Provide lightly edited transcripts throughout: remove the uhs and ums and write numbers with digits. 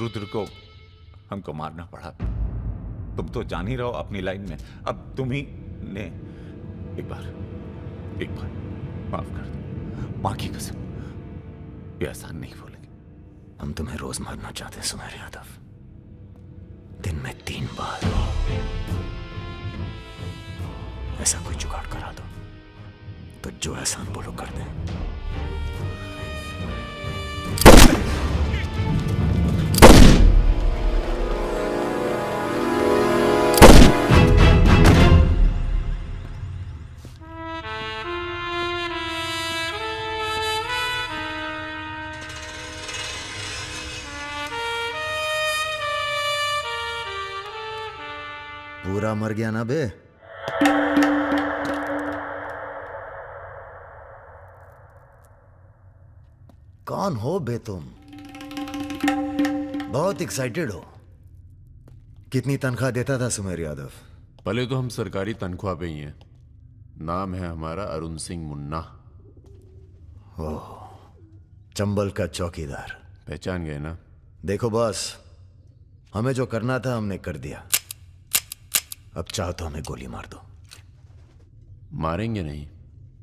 रुद्र को हमको मारना पड़ा। तुम तो जान ही रहो अपनी लाइन में। अब तुम ही ने एक बार माफ कर दो, मां की कसम, ये आसान नहीं भूलेंगे। हम तुम्हें रोज मारना चाहते हैं सुमेर यादव, दिन में 3 बार। ऐसा कोई जुगाड़ करा दो तो जो एहसान बोलो कर दें। पूरा मर गया ना बे? कौन हो बे तुम? बहुत एक्साइटेड हो। कितनी तनख्वाह देता था सुमेर यादव? पहले तो हम सरकारी तनख्वाह पे ही हैं। नाम है हमारा अरुण सिंह मुन्ना। ओह, चंबल का चौकीदार। पहचान गए ना? देखो बॉस, हमें जो करना था हमने कर दिया। अब चाहो तो हमें गोली मार दो। मारेंगे नहीं,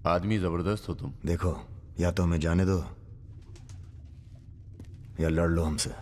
आदमी जबरदस्त हो तुम। देखो, या तो हमें जाने दो या लड़ लो हमसे।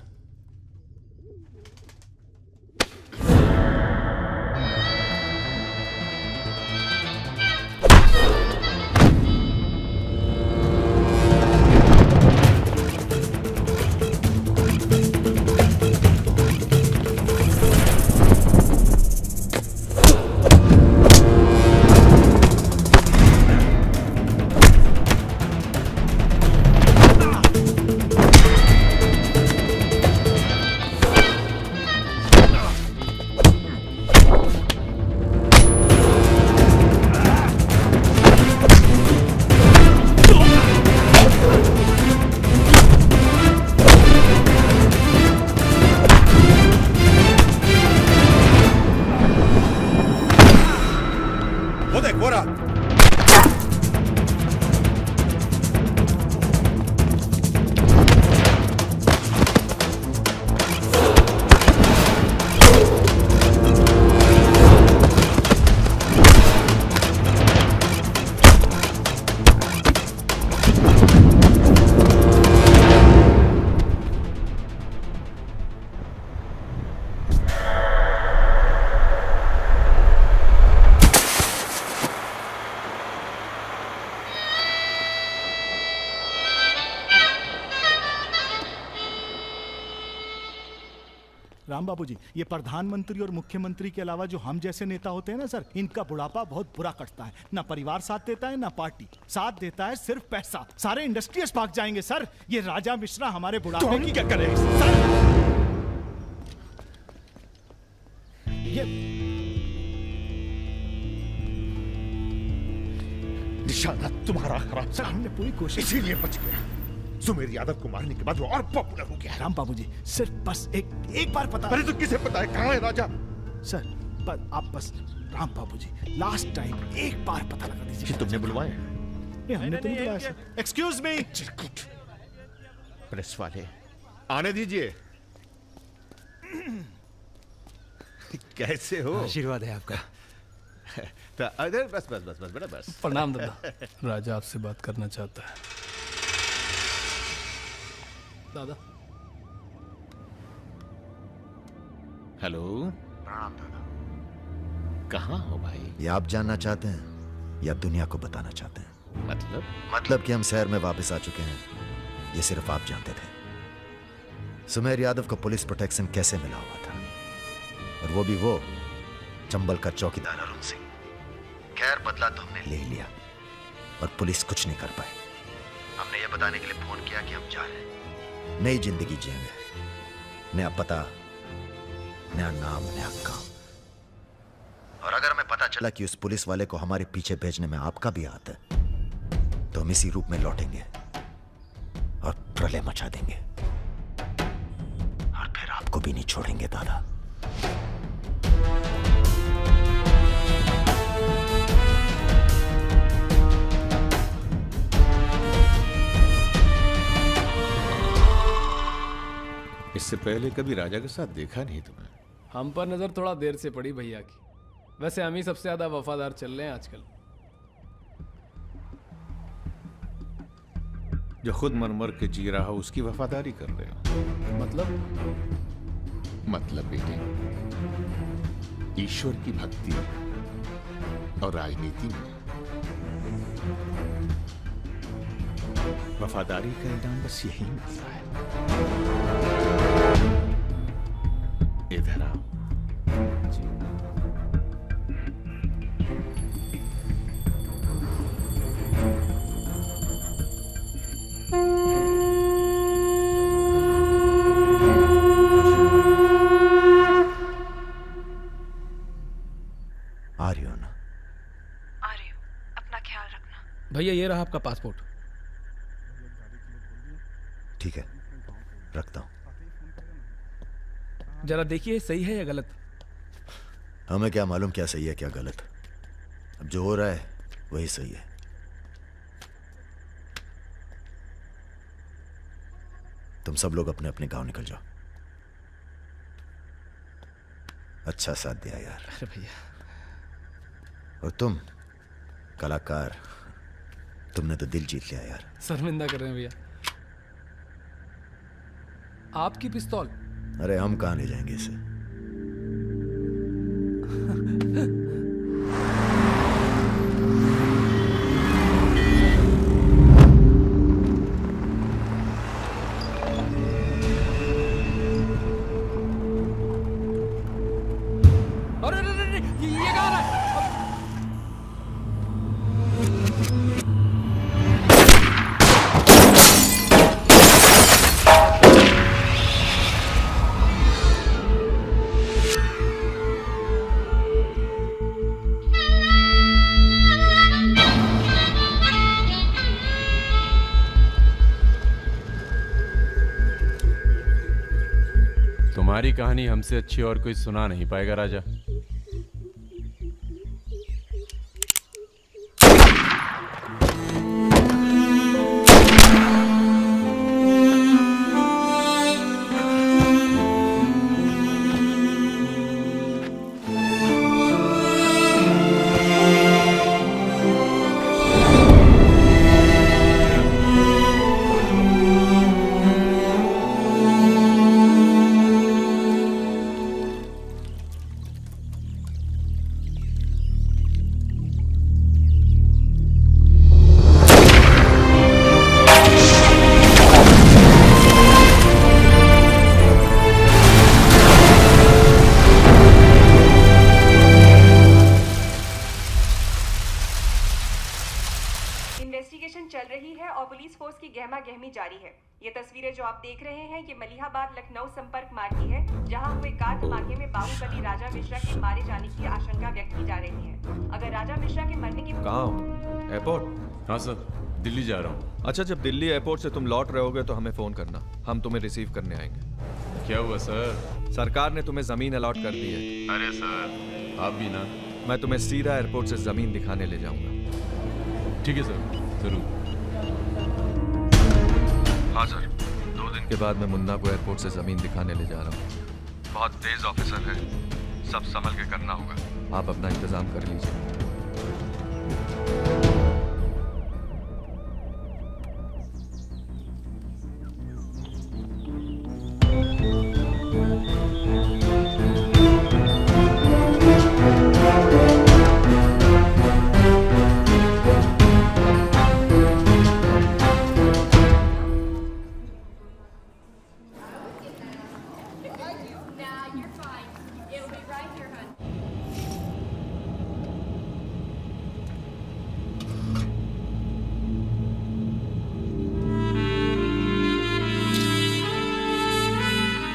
राम बाबू जी, ये प्रधानमंत्री और मुख्यमंत्री के अलावा जो हम जैसे नेता होते हैं ना सर, इनका बुढ़ापा बहुत बुरा कटता है। ना परिवार साथ देता है, ना पार्टी साथ देता है, सिर्फ पैसा। सारे इंडस्ट्रीज भाग जाएंगे सर। ये राजा मिश्रा हमारे बुढ़ापे की क्या करें सर? ये निशाना तुम्हारा खराब सर, हमने पूरी कोशिश, इसीलिए बच गया। सुमेर यादव को मारने के बाद वो और पॉपुलर हो गया। राम बाबू जी, सिर्फ बस एक बार पता। अरे तो किसे पता है कहाँ है राजा? सर पर आप बस, राम बाबू जी, लास्ट टाइम एक बार पता लगा दीजिए। तुमने बुलवाया? ये हमने तो नहीं बुलाया सर। Excuse me. प्रेस वाले आने दीजिए। कैसे हो? आशीर्वाद है आपका। अरे बस बस बस बस बेटा बस। प्रणाम दादा। राजा आपसे बात करना चाहता है। दादा। हेलो। प्रणाम दादा। कहाँ हो भाई? ये आप जानना चाहते हैं या दुनिया को बताना चाहते हैं? मतलब कि हम शहर में वापस आ चुके हैं, ये सिर्फ आप जानते थे। सुमेर यादव को पुलिस प्रोटेक्शन कैसे मिला हुआ था, और वो भी वो चंबल का चौकीदार अरुण सिंह। खैर, बदला तो हमने ले लिया और पुलिस कुछ नहीं कर पाए। हमने ये बताने के लिए फोन किया कि हम जा रहे हैं, नई जिंदगी जिएंगे, नया पता, नया नाम, नया काम। और अगर हमें पता चला कि उस पुलिस वाले को हमारे पीछे भेजने में आपका भी हाथ है, तो हम इसी रूप में लौटेंगे और प्रलय मचा देंगे, और फिर आपको भी नहीं छोड़ेंगे दादा। इस इससे पहले कभी राजा के साथ देखा नहीं तुम्हें। हम पर नजर थोड़ा देर से पड़ी भैया की। वैसे हम ही सबसे ज्यादा वफादार चल रहे हैं आजकल। जो खुद मर मर के जी रहा हो उसकी वफादारी कर रहे हो। मतलब बेटे, ईश्वर की भक्ति और राजनीति में वफादारी का इनाम बस यही मिलता है। इधर आओ। आ रही हो ना? आ रही हूँ, अपना ख्याल रखना। भैया ये रहा आपका पासपोर्ट। ठीक है, रखता हूं। जरा देखिए सही है या गलत। हमें क्या मालूम क्या सही है क्या गलत। अब जो हो रहा है वही सही है। तुम सब लोग अपने अपने गांव निकल जाओ। अच्छा साथ दिया यार। अरे भैया, और तुम कलाकार, तुमने तो दिल जीत लिया यार। शर्मिंदा कर रहे हैं भैया। आपकी पिस्तौल। अरे हम कहां ले जाएंगे इसे? अरे अरे अरे, ये कहाँ रहा है? तुम्हारी कहानी हमसे अच्छी और कोई सुना नहीं पाएगा राजा। इन्वेस्टिगेशन चल रही है और पुलिस फोर्स की गहमा गहमी जारी है। ये तस्वीरें जो आप देख रहे हैं ये मलिहाबाद लखनऊ संपर्क मार्ग की है, जहां हुए कार धमाके में बाहुबली राजा मिश्रा के मारे जाने की आशंका व्यक्त की जा रही है। अगर राजा मिश्रा के मरने की कहाँ हो? एयरपोर्ट? हाँ सर, दिल्ली जा रहा हूँ। अच्छा, जब दिल्ली एयरपोर्ट से तुम लौट रहे होगे तो हमें फोन करना, हम तुम्हें रिसीव करने आएंगे। क्या हुआ सर? सरकार ने तुम्हें जमीन अलॉट कर दी है। अरे सर, आप भी ना। मैं तुम्हें सीधा एयरपोर्ट से जमीन दिखाने ले जाऊंगा। ठीक है सर, जरूर। हाँ सर, 2 दिन के बाद मैं मुन्ना को एयरपोर्ट से जमीन दिखाने ले जा रहा हूँ। बहुत तेज ऑफिसर है, सब संभल के करना होगा। आप अपना इंतजाम कर लीजिए।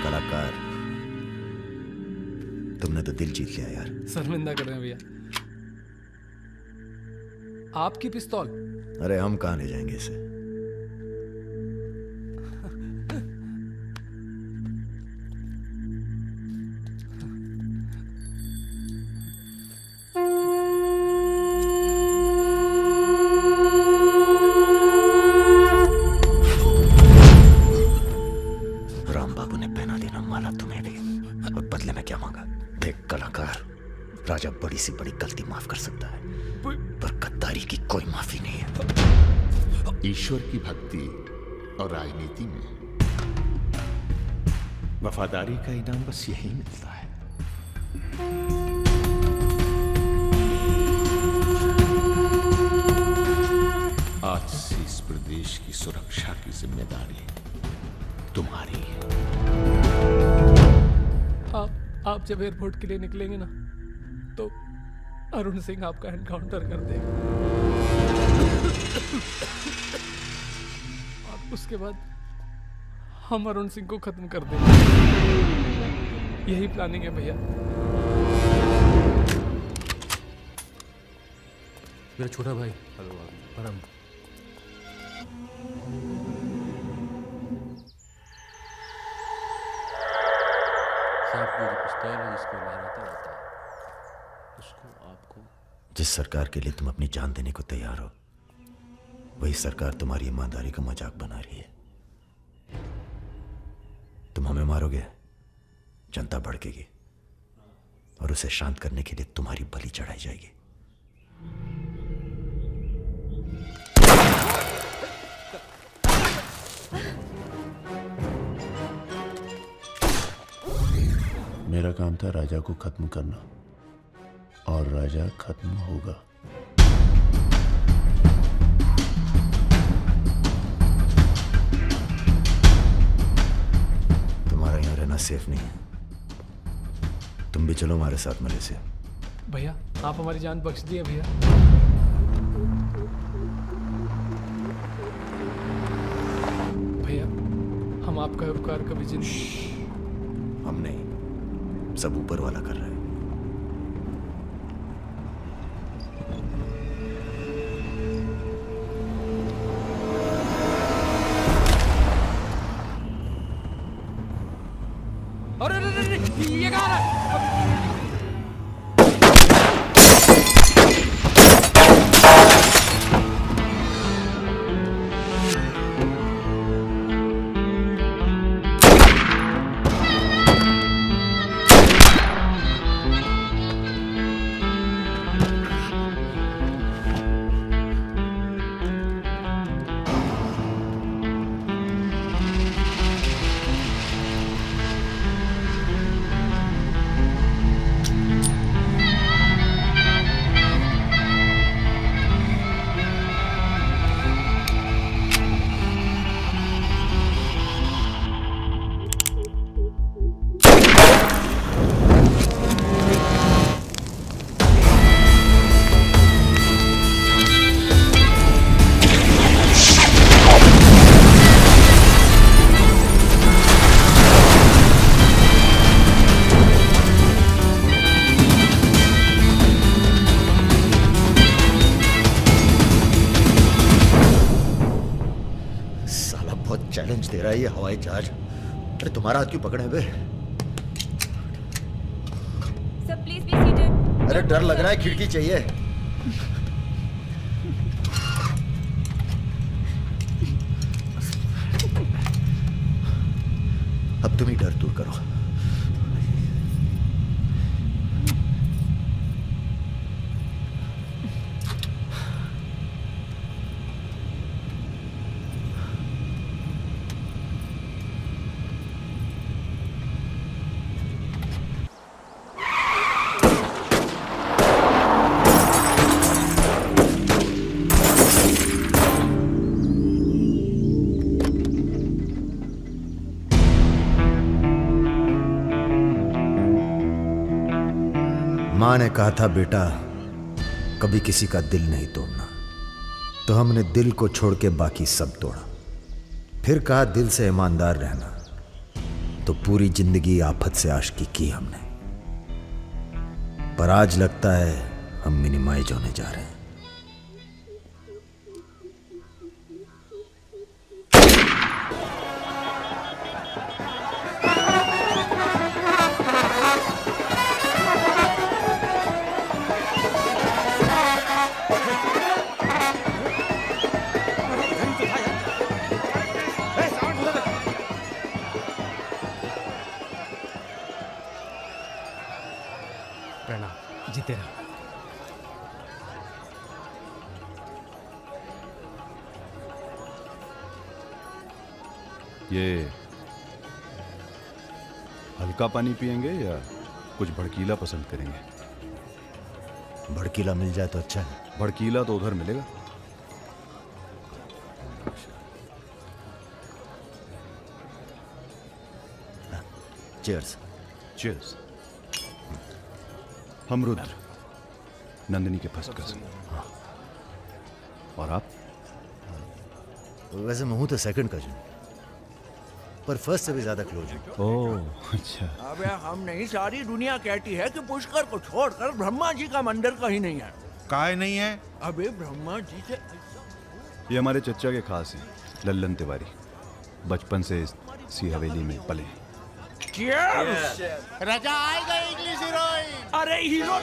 कलाकार, तुमने तो दिल जीत लिया यार। शर्मिंदा कर रहे हैं भैया। आपकी पिस्तौल। अरे हम कहां ले जाएंगे इसे? राम बाबू ने पहना दिया। सी बड़ी गलती माफ कर सकता है, पर गद्दारी की कोई माफी नहीं है। ईश्वर की भक्ति और राजनीति में वफादारी का इनाम बस यही मिलता है। आज से इस प्रदेश की सुरक्षा की जिम्मेदारी तुम्हारी है। आप जब एयरपोर्ट के लिए निकलेंगे ना, तो अरुण सिंह आपका एनकाउंटर कर देगा और उसके बाद हम अरुण सिंह को खत्म कर देंगे। यही प्लानिंग है भैया। मेरा छोटा भाई। हेलो परम। जिस सरकार के लिए तुम अपनी जान देने को तैयार हो, वही सरकार तुम्हारी ईमानदारी का मजाक बना रही है। तुम हमें मारोगे, जनता भड़केगी और उसे शांत करने के लिए तुम्हारी बलि चढ़ाई जाएगी। मेरा काम था राजा को खत्म करना, और राजा खत्म होगा। तुम्हारा यहां रहना सेफ नहीं है। तुम भी चलो हमारे साथ मलेशिया। भैया आप हमारी जान बख्श दिए भैया। भैया हम आपका उपकार कभी जिंदगी। हम नहीं, सब ऊपर वाला कर रहा है। अरे ये कहाँ है? चैलेंज दे रहा है ये हवाई जहाज। अरे तुम्हारा हाथ क्यों पकड़े बे? Sir please be seated. अरे डर लग रहा है, खिड़की चाहिए। अब तुम ही डर दूर करो। मां ने कहा था बेटा कभी किसी का दिल नहीं तोड़ना, तो हमने दिल को छोड़ के बाकी सब तोड़ा। फिर कहा दिल से ईमानदार रहना, तो पूरी जिंदगी आफत से आशिकी की हमने। पर आज लगता है हम मिनिमाइज होने जा रहे हैं। जीते रहो। ये हल्का पानी पिएंगे या कुछ भड़कीला पसंद करेंगे? भड़कीला मिल जाए तो अच्छा है। भड़कीला तो उधर मिलेगा। चीयर्स। चीयर्स। हम रुद्र, नंदिनी के फर्स्ट कजिन। और आप? वैसे मैं हूं तो सेकंड कजिन, पर फर्स्ट से भी ज्यादा क्लोज हूं। ओह अच्छा। अबे हम नहीं, सारी दुनिया कहती है कि पुष्कर को छोड़कर ब्रह्मा जी का मंदिर कहीं नहीं है। काहे नहीं है? अबे ब्रह्मा जी से ये हमारे चच्चा के खास हैं, लल्लन तिवारी। बचपन से इसी हवेली में पले। राजा आएगा इंग्लिश हीरोइन। अरे हीरो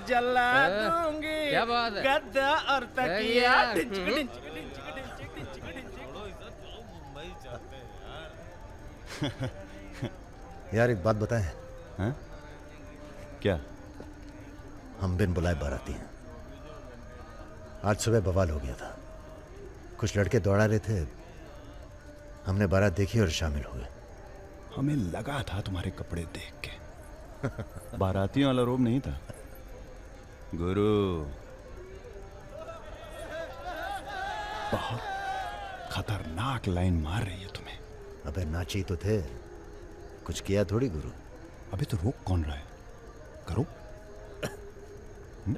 जला दूंगी। क्या बात है? गद्दा और तकिया। यार एक बात बताएं। हाँ? क्या? हम बिन बुलाए बाराती हैं। आज सुबह बवाल हो गया था। कुछ लड़के दौड़ा रहे थे, हमने बारात देखी और शामिल हुए। हमें लगा था तुम्हारे कपड़े देख के बारातियों वाला रोब नहीं था। गुरु बहुत खतरनाक लाइन मार रही है तुम्हें। अबे नाची तो थे, कुछ किया थोड़ी गुरु। अबे तो रोक कौन रहा है? करो।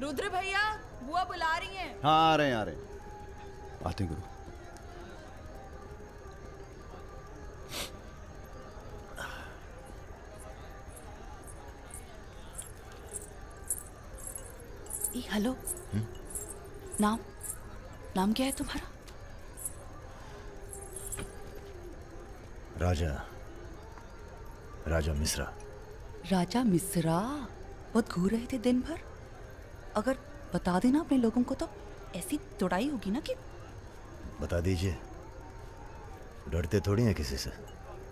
रुद्र भैया, बुआ बुला रही हैं। हाँ आ रहे हैं। आते हैं गुरु। हेलो। नाम क्या है तुम्हारा? राजा मिश्रा। राजा मिश्रा? बहुत घूर रहे थे दिन भर। अगर बता देना अपने लोगों को तो ऐसी तोड़ाई होगी ना कि। बता दीजिए, डरते थोड़ी हैं किसी से।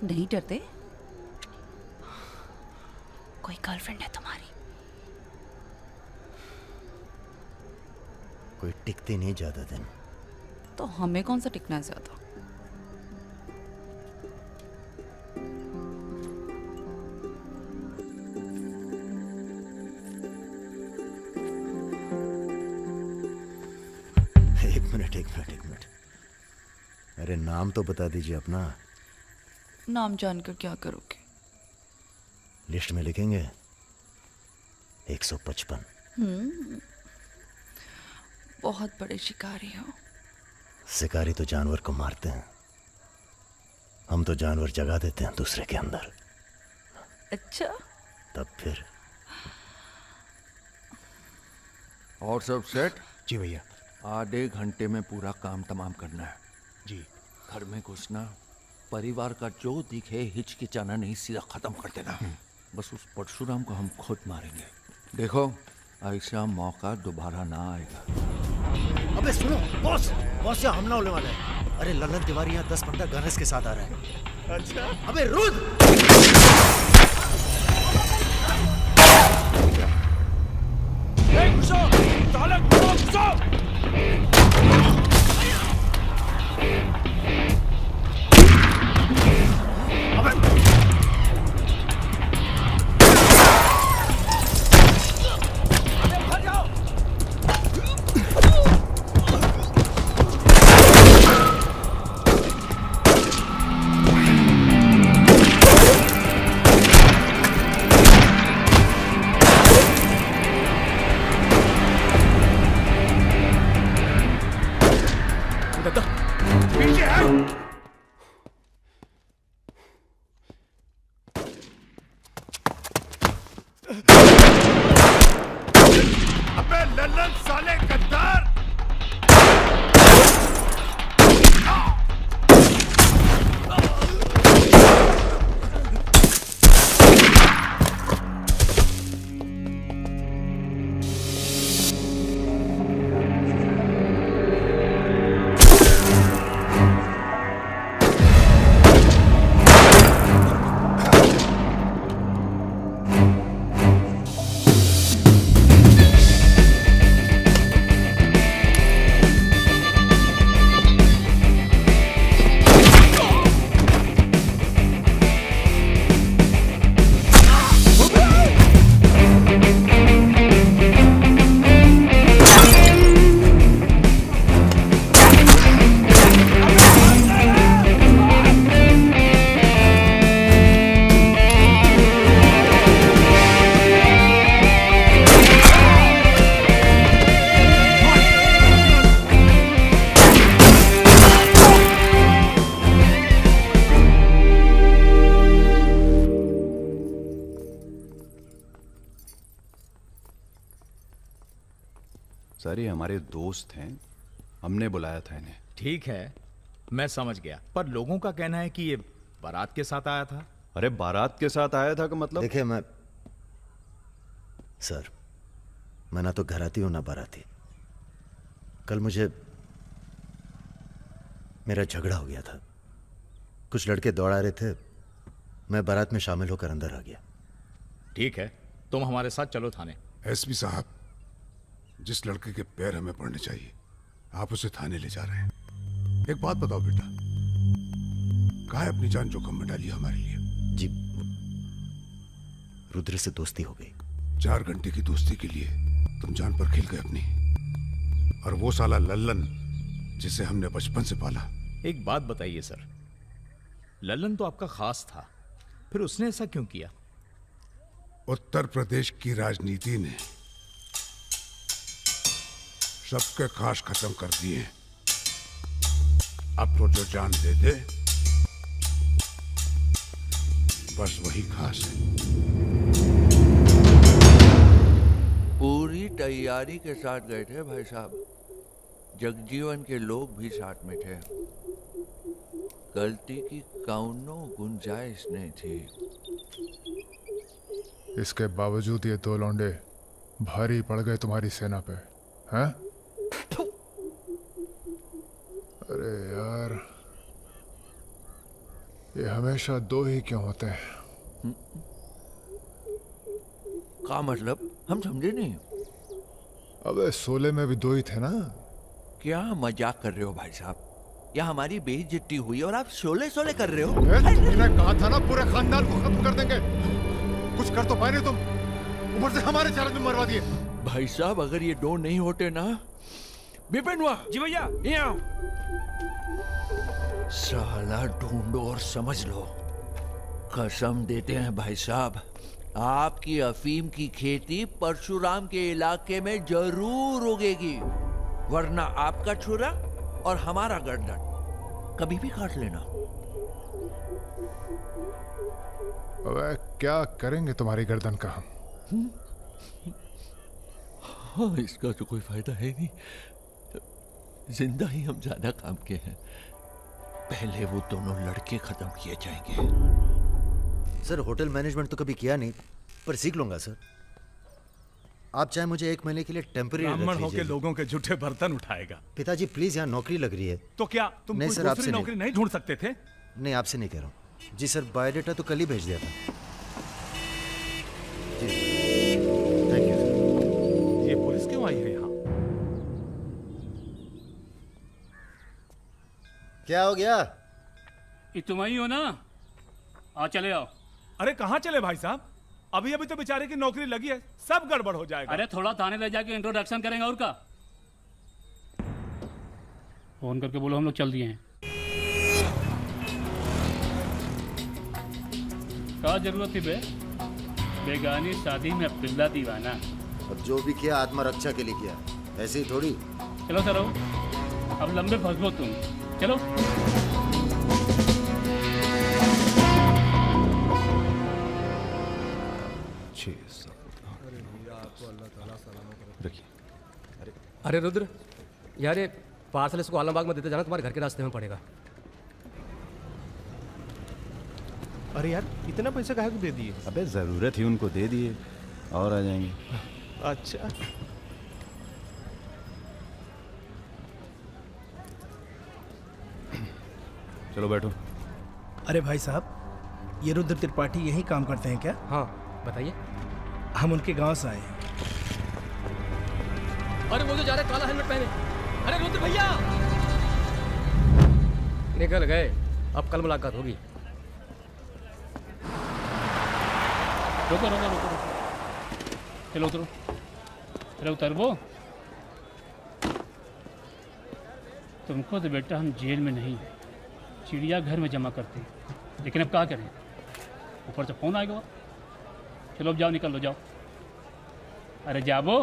नहीं डरते। कोई गर्लफ्रेंड है तुम्हारी? कोई टिकती नहीं ज्यादा दिन। तो हमें कौन सा टिकना है ज्यादा? एक मिनट। अरे नाम तो बता दीजिए अपना। नाम जानकर क्या करोगे? लिस्ट में लिखेंगे 155। बहुत बड़े शिकारी हो। शिकारी तो जानवर को मारते हैं, हम तो जानवर जगा देते हैं दूसरे के अंदर। अच्छा। तब फिर और सब सेट? जी भैया। आधे घंटे में पूरा काम तमाम करना है। जी। घर में घुसना, परिवार का जो दिखे हिचकिचाना नहीं, सीधा खत्म कर देना। बस उस परशुराम को हम खुद मारेंगे। देखो ऐसा मौका दोबारा ना आएगा। अबे सुनो बॉस यहाँ हमला होने वाला है। अरे लल्लन तिवारी यहाँ 10-15 गनर्स के साथ आ रहा है। अच्छा। अबे रुद्र! सर ये हमारे दोस्त हैं, हमने बुलाया था इन्हें। ठीक है, मैं समझ गया, पर लोगों का कहना है कि ये बारात के साथ आया था। अरे बारात के साथ आया था का मतलब? देखिए सर, मैं ना तो घराती हूं ना बाराती। कल मेरा झगड़ा हो गया था, कुछ लड़के दौड़ा रहे थे, मैं बारात में शामिल होकर अंदर आ गया। ठीक है, तुम हमारे साथ चलो थाने। एसपी साहब, जिस लड़के के पैर हमें पड़ने चाहिए आप उसे थाने ले जा रहे हैं। एक बात बताओ बेटा, काहे अपनी जान जोखिम में डाली हमारे लिए? जी, रुद्र से दोस्ती हो गई। 4 घंटे की दोस्ती के लिए तुम जान पर खेल गए अपनी, और वो साला लल्लन जिसे हमने बचपन से पाला। एक बात बताइए सर, लल्लन तो आपका खास था, फिर उसने ऐसा क्यों किया? उत्तर प्रदेश की राजनीति ने सबके खास खत्म कर दिए। अब तो जो जान दे दे बस वही खास है। पूरी तैयारी के साथ गए थे भाई साहब, जगजीवन के लोग भी साथ में थे, गलती की कौनो गुंजाइश नहीं थी। इसके बावजूद ये 2 लौंडे भारी पड़ गए तुम्हारी सेना पे, हैं? अरे यार, ये हमेशा 2 ही क्यों होते हैं? क्या मतलब? हम समझे नहीं। अबे 16 में भी 2 ही थे ना? क्या मजाक कर रहे हो भाई साहब? या हमारी बेइज्जती हुई और आप 16 कर रहे हो? तुमने कहा था ना पूरे खानदान को खत्म कर देंगे, कुछ कर तो पाए नहीं तुम, ऊपर से हमारे 4 आदमी मरवा दिए। भाई साहब अगर ये 2 नहीं होते ना, बिपिन हुआ जी भैया, यहाँ साला ढूंढो और समझ लो। कसम देते हैं भाई साहब, आपकी अफीम की खेती परशुराम के इलाके में जरूर उगेगी, वरना आपका छुरा और हमारा गर्दन कभी भी काट लेना। अबे क्या करेंगे तुम्हारी गर्दन का हम? हाँ, इसका तो कोई फायदा है नहीं, जिंदा ही हम ज्यादा काम के हैं। पहले वो दोनों लड़के खत्म किए जाएंगे। सर होटल मैनेजमेंट तो कभी किया नहीं, पर सीख लूंगा सर। आप चाहे मुझे 1 महीने के लिए टेम्पररी ब्राह्मण होके लोगों के झूठे बर्तन उठाएगा। पिताजी प्लीज, यहाँ नौकरी लग रही है। तो क्या तुम नहीं कोई सर, दूसरी आपसे नौकरी नहीं ढूंढ सकते थे? नहीं, आपसे नहीं कह रहा हूँ जी सर, बायोडेटा तो कल ही भेज दिया था जी। Thank you sir. ये पुलिस क्यों आई है यहाँ? क्या हो गया? ये तुम ही हो ना? आ चले आओ। अरे कहाँ चले भाई साहब, अभी अभी तो बेचारे की नौकरी लगी है, सब गड़बड़ हो जाएगा। अरे थोड़ा थाने ले जाके इंट्रोडक्शन करेंगे और का। फोन करके बोलो हम लोग चल दिए हैं। क्या जरूरत थी बे? बेगानी शादी में पिल्ला दीवाना। अब जो भी किया आत्मरक्षा के लिए किया, ऐसे ही थोड़ी। चलो चलो, अब लंबे फंसो तुम, चलो। अरे रुद्र यार, ये पार्सल इसको आलमबाग में देते जाना, तुम्हारे घर के रास्ते में पड़ेगा। अरे यार, इतना पैसा काहे को दे दिए? अबे जरूरत ही उनको दे दिए, और आ जाएंगे। अच्छा, चलो बैठो। अरे भाई साहब, ये रुद्र त्रिपाठी यही काम करते हैं क्या? हाँ बताइए। हम उनके गांव से आए हैं। अरे वो जो जा रहे काला हेलमेट पहने, अरे रुद्र भैया निकल गए, अब कल मुलाकात होगी। रुको रुको रुको, चलो उतरो, चलो उतर। वो तुमको तो बेटा हम जेल में नहीं, चिड़ियाघर में जमा करते हैं, लेकिन अब क्या करें, ऊपर से फोन आएगा। चलो अब जाओ, निकल लो, जाओ। अरे जाबो।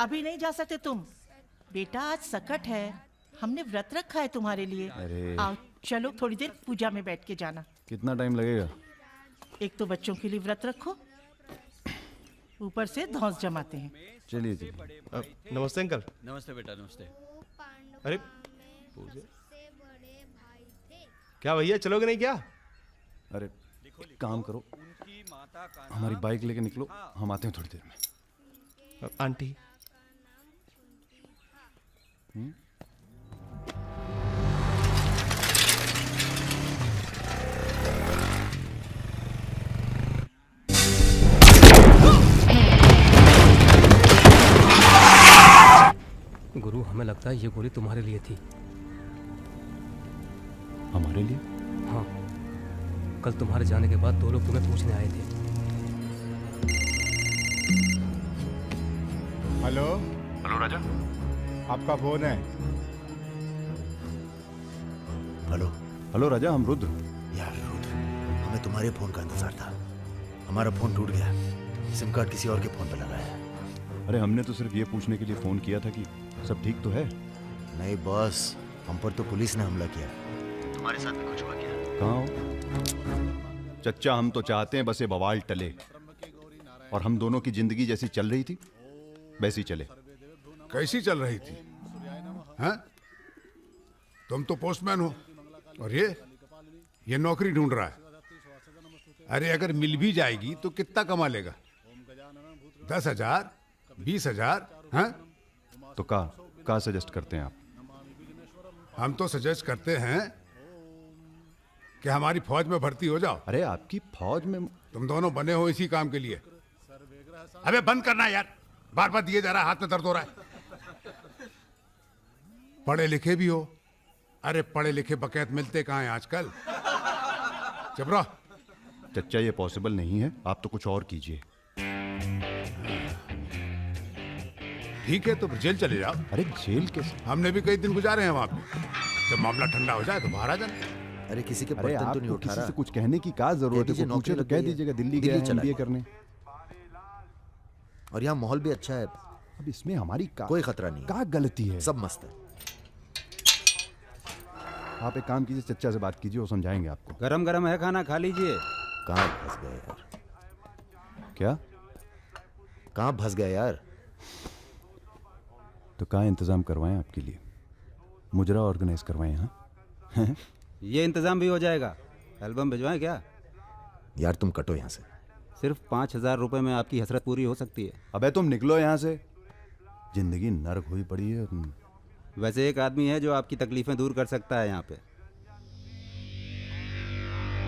अभी नहीं जा सकते तुम। बेटा आज सकट है, हमने व्रत रखा है तुम्हारे लिए। अरे। आओ चलो थोड़ी देर पूजा में बैठ के जाना। कितना टाइम लगेगा? एक तो बच्चों के लिए व्रत रखो, ऊपर से धौंस जमाते हैं। चलिए चलिए। नमस्ते अंकल। नमस्ते बेटा, नमस्ते। अरे क्या भैया, चलोगे नहीं क्या? अरे एक काम करो, हमारी बाइक लेके निकलो, हम आते हैं थोड़ी देर में। आंटी। गुरु, हमें लगता है ये गोली तुम्हारे लिए थी। हमारे लिए? हाँ, कल तुम्हारे जाने के बाद 2 लोग तुम्हें पूछने आए थे। हेलो। हेलो राजा। आपका फोन है। हेलो। हेलो राजा, हम रुद्र। यार रुद्र, हमें तुम्हारे फोन का इंतजार था। हमारा फोन टूट गया, सिम कार्ड किसी और के फोन पर लगा है। अरे हमने तो सिर्फ ये पूछने के लिए फोन किया था कि सब ठीक तो है। नहीं बॉस, हम पर तो पुलिस ने हमला किया। तुम्हारे साथ भी कुछ हुआ क्या? कहाँ हो चच्चा? हम तो चाहते हैं बस ये बवाल टले और हम दोनों की जिंदगी जैसी चल रही थी वैसी चले। कैसी चल रही थी? हैं? तुम तो पोस्टमैन हो और ये नौकरी ढूंढ रहा है। अरे अगर मिल भी जाएगी तो कितना कमा लेगा? 10,000, 20,000? हैं? तो का सजेस्ट करते हैं आप? हम तो सजेस्ट करते हैं कि हमारी फौज में भर्ती हो जाओ। अरे आपकी फौज में? तुम दोनों बने हो इसी काम के लिए। अबे बंद करना यार, बार बार दिए जा रहा है, हाथ में दर्द हो रहा है। पढ़े लिखे भी हो। अरे पढ़े लिखे बकैत मिलते कहाँ हैं आजकल? चुप रहो। चच्चा ये पॉसिबल नहीं है, आप तो कुछ और कीजिए। ठीक है तो जेल चले जाओ। अरे जेल कैसे? हमने भी कई दिन गुजारे हैं वहां पे। जब मामला ठंडा हो जाए तो बाहर आ जाना। अरे किसी के अरे बर्तन तो नहीं आपको उठा किसी रहा। से कुछ कहने की क्या जरूरत है? कोई पूछे तो कह दीजिएगा दिल्ली गया है MBA करने। और यहाँ माहौल भी अच्छा है। अब इसमें हमारी कोई खतरा नहीं। क्या गलती है? सब मस्त है। आप एक काम कीजिए, चच्चा से बात कीजिए, वो समझाएंगे आपको। गरम गरम है खाना, खा लीजिए। कहाँ फंस गए यार? क्या? कहाँ फंस गए यार? तो कहाँ इंतजाम करवाएं आपके लिए? मुजरा ऑर्गेनाइज करवाएं? हाँ ये इंतजाम भी हो जाएगा। एल्बम भिजवाएं क्या? यार तुम कटो यहाँ से। सिर्फ 5,000 रुपए में आपकी हसरत पूरी हो सकती है। अबे तुम निकलो यहाँ से, जिंदगी नर्क हुई पड़ी है। वैसे एक आदमी है जो आपकी तकलीफें दूर कर सकता है यहाँ पे।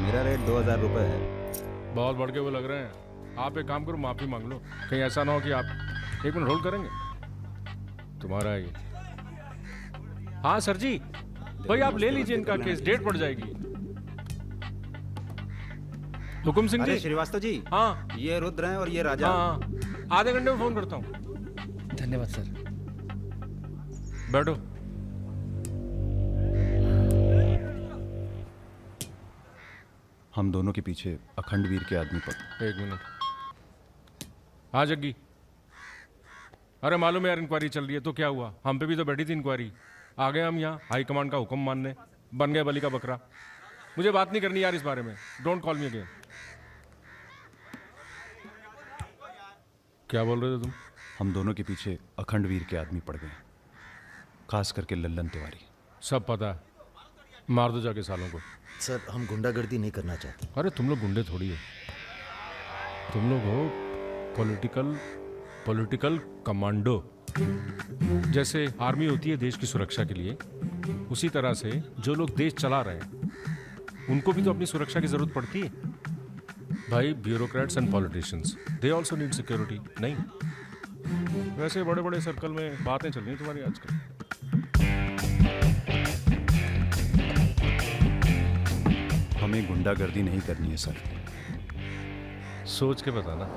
मेरा रेट 2,000 रुपए है। बहुत बढ़ के वो लग रहे हैं। आप एक काम करो, माफी मांग लो। कहीं ऐसा ना हो कि आप 1 मिनट होल्ड करेंगे। तुम्हारा ये। हाँ सर जी, भाई आप ले लीजिए इनका केस, डेट पड़ जाएगी। हुकुम सिंह जी। श्रीवास्तव जी। हाँ ये रुद्र हैं और ये राजा। हाँ, आधे घंटे में फोन करता हूँ। धन्यवाद सर। बैठो। हम दोनों के पीछे अखंड वीर के आदमी पड़। 1 मिनट। हाँ जग्गी। अरे मालूम है यार, इंक्वायरी चल रही है। तो क्या हुआ? हम पे भी तो बैठी थी इंक्वायरी। आ गए हम यहाँ हाई कमांड का हुक्म मानने, बन गए बलि का बकरा। मुझे बात नहीं करनी यार इस बारे में। Don't call me again. क्या बोल रहे थे तुम? हम दोनों के पीछे अखंड वीर के आदमी पड़ गए, खास करके लल्लन तिवारी। सब पता है, मार दो जाके सालों को। सर हम गुंडागर्दी नहीं करना चाहते। अरे तुम लोग गुंडे थोड़ी हो, तुम लोग हो पॉलिटिकल कमांडो। जैसे आर्मी होती है देश की सुरक्षा के लिए, उसी तरह से जो लोग देश चला रहे हैं उनको भी तो अपनी सुरक्षा की जरूरत पड़ती है भाई। Bureaucrats and politicians, they also need security. नहीं, वैसे बड़े बड़े सर्कल में बातें चल रही तुम्हारी आजकल। हमें गुंडागर्दी नहीं करनी है सर। सोच के बताना।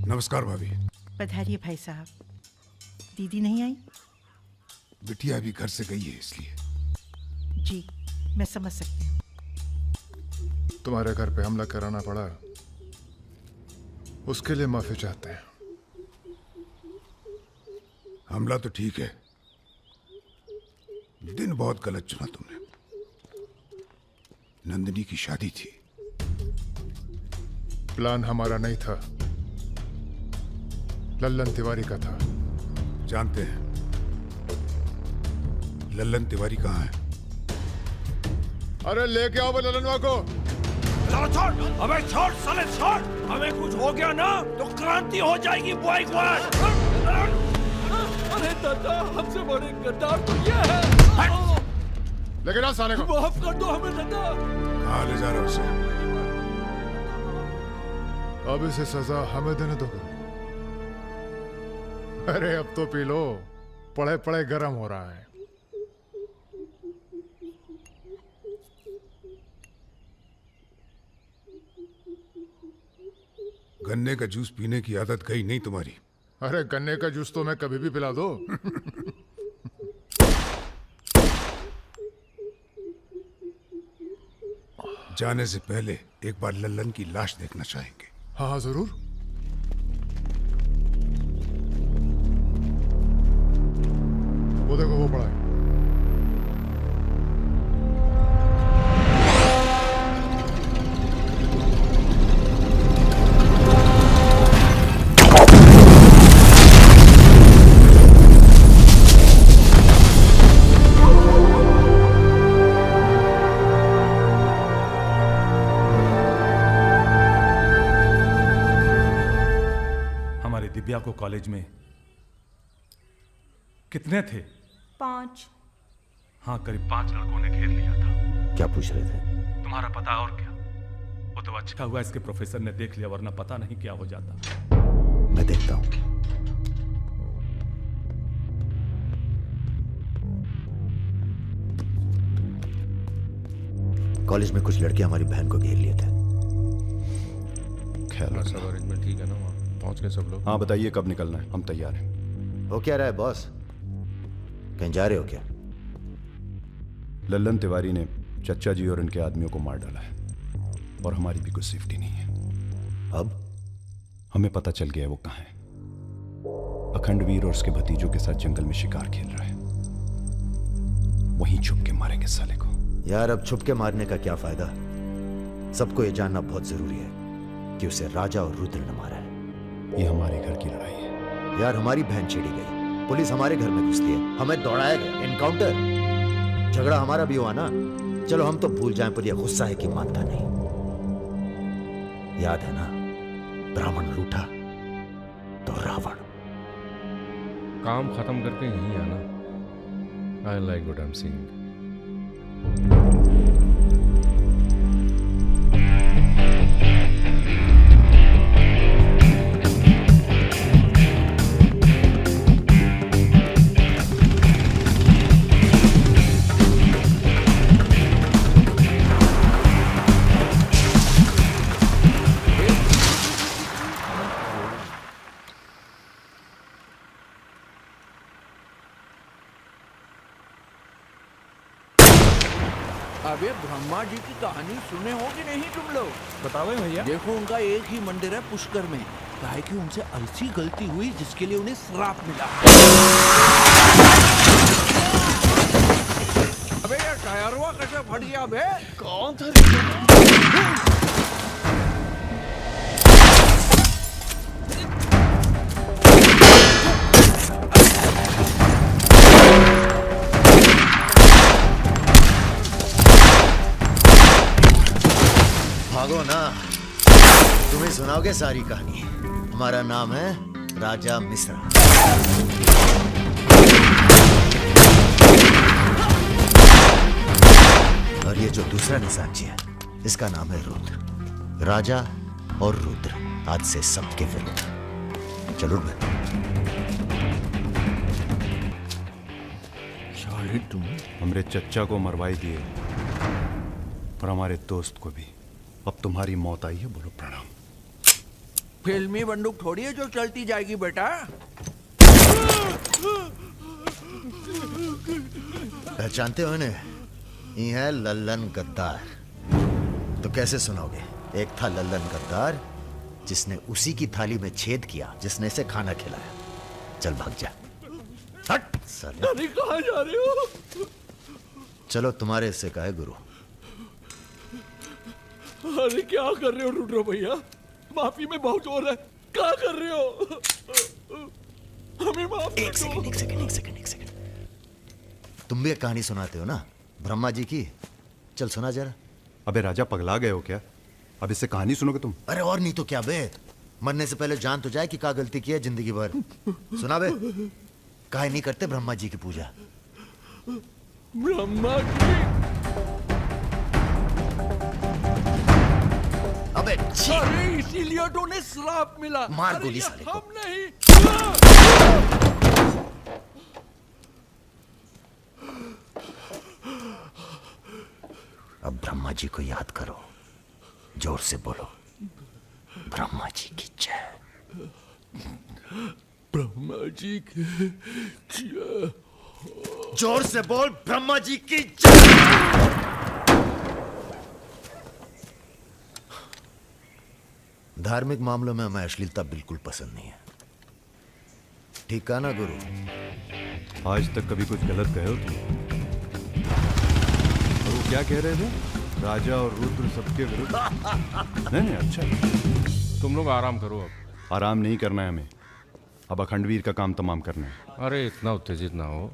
नमस्कार भाभी। पधारिए भाई साहब। दीदी नहीं आई? बिटिया भी घर से गई है इसलिए। जी मैं समझ सकती हूँ। तुम्हारे घर पे हमला कराना पड़ा, उसके लिए माफी चाहते हैं। हमला तो ठीक है, दिन बहुत गलत चुना तुमने। नंदिनी की शादी थी। प्लान हमारा नहीं था, लल्लन तिवारी का था। जानते हैं लल्लन तिवारी कहाँ है? अरे लेके आओ लल्लनवा को। छोड़, अबे छोड़ साले छोड़। हमें कुछ हो गया ना तो क्रांति हो जाएगी बॉय क्वाड। अरे दादा, हमसे बड़े गद्दार तो ये है। लेकिन आज साले को माफ कर दो हमें दादा। कहाँ ले जा रहा उसे? अब इसे सजा हमें देने दो। अरे अब तो पी लो, पड़े पड़े गरम हो रहा है। गन्ने का जूस पीने की आदत गई नहीं तुम्हारी। अरे गन्ने का जूस तो मैं कभी भी पिला दो। जाने से पहले एक बार लल्लन की लाश देखना चाहेंगे। हाँ जरूर। वो देखो वो पड़ा है। दिव्या को कॉलेज में कितने थे? 5। हाँ, करीब 5 लड़कों ने घेर लिया था। क्या पूछ रहे थे? तुम्हारा पता और क्या? वो तो अच्छा हुआ इसके प्रोफेसर ने देख लिया, वरना पता नहीं क्या हो जाता। मैं देखता हूं। कॉलेज में कुछ लड़के हमारी बहन को घेर लिए थे। ख्याल सब अरेंजमेंट ठीक है ना? वहाँ पहुंच गए सब लोग? हाँ बताइए कब निकलना है, हम तैयार हैं। हो क्या रहा है बॉस? कहीं जा रहे हो क्या? लल्लन तिवारी ने चच्चा जी और इनके आदमियों को मार डाला है और हमारी भी कुछ सेफ्टी नहीं है। अब हमें पता चल गया है वो कहाँ है। अखंडवीर और उसके भतीजों के साथ जंगल में शिकार खेल रहा है। वहीं छुप के मारेंगे साले को। यार अब छुप के मारने का क्या फायदा? सबको ये जानना बहुत जरूरी है कि उसे राजा और रुद्र ने मारा है। ये हमारे घर की लड़ाई है। यार हमारी बहन छेड़ी गई, पुलिस हमारे घर में घुसती है, हमें दौड़ाया गया, एनकाउंटर, झगड़ा हमारा भी हुआ ना। चलो हम तो भूल जाएं, पर यह गुस्सा है कि मानता नहीं। याद है ना, ब्राह्मण रूठा तो रावण। काम खत्म करके यहीं आना। I like what I am seeing. अबे ब्रह्मा जी की कहानी सुने हो कि नहीं तुम लोग? बताओ भैया। देखो उनका एक ही मंदिर है पुष्कर में। काहे कि उनसे ऐसी गलती हुई जिसके लिए उन्हें श्राप मिला। अबे यार टायरवा कैसे फट गया बे? कौन था? भागो ना, तुम्हें सुनाओगे सारी कहानी। हमारा नाम है राजा मिश्रा। और ये जो दूसरा निशानची है, इसका नाम है रुद्र। राजा और रुद्र आज से सबके विरुद्ध। चलो साले तुम हमरे चच्चा को मरवाई दिए और हमारे दोस्त को भी। अब तुम्हारी मौत आई है, बोलो प्रणाम। फिल्मी बंदूक थोड़ी है जो चलती जाएगी बेटा। पहचानते हो इन्हें? ये है लल्लन गद्दार। तो कैसे सुनोगे? एक था लल्लन गद्दार जिसने उसी की थाली में छेद किया जिसने इसे खाना खिलाया। चल भाग जा। हट साले। अरे कहाँ जा रहे हो? चलो तुम्हारे हिस्से का है गुरु। अरे क्या कर रहे हो रुद्र भैया? माफी में बहुत जोर है। क्या कर रहे हो? हमें माफ एक सेकंड। तुम भी एक कहानी सुनाते हो ना ब्रह्मा जी की? चल सुना जरा। अबे राजा पगला गए हो क्या? अब इससे कहानी सुनोगे तुम? अरे और नहीं तो क्या बे, मरने से पहले जान तो जाए कि क्या गलती की है जिंदगी भर। सुना बे। काहे नहीं करते ब्रह्मा जी की पूजा? ब्रह्मा जी? अबे अरे इसीलिए तो उन्हें श्राप मिला। मार अरे गोली ये साले को। हम नहीं। अब ब्रह्मा जी को याद करो, जोर से बोलो, ब्रह्मा जी की जय। ब्रह्मा जी की जय। जोर से बोल, ब्रह्मा जी की जय। धार्मिक मामलों में हमें अश्लीलता बिल्कुल पसंद नहीं है। ठीक कहा ना गुरु? आज तक कभी कुछ गलत कहे हो तुम? और वो क्या कह रहे थे? राजा और रुद्र सबके विरुद्ध? नहीं अच्छा। तुम लोग आराम करो। अब आराम नहीं करना है हमें, अब अखंडवीर का काम तमाम करना है। अरे इतना उत्तेजित ना हो।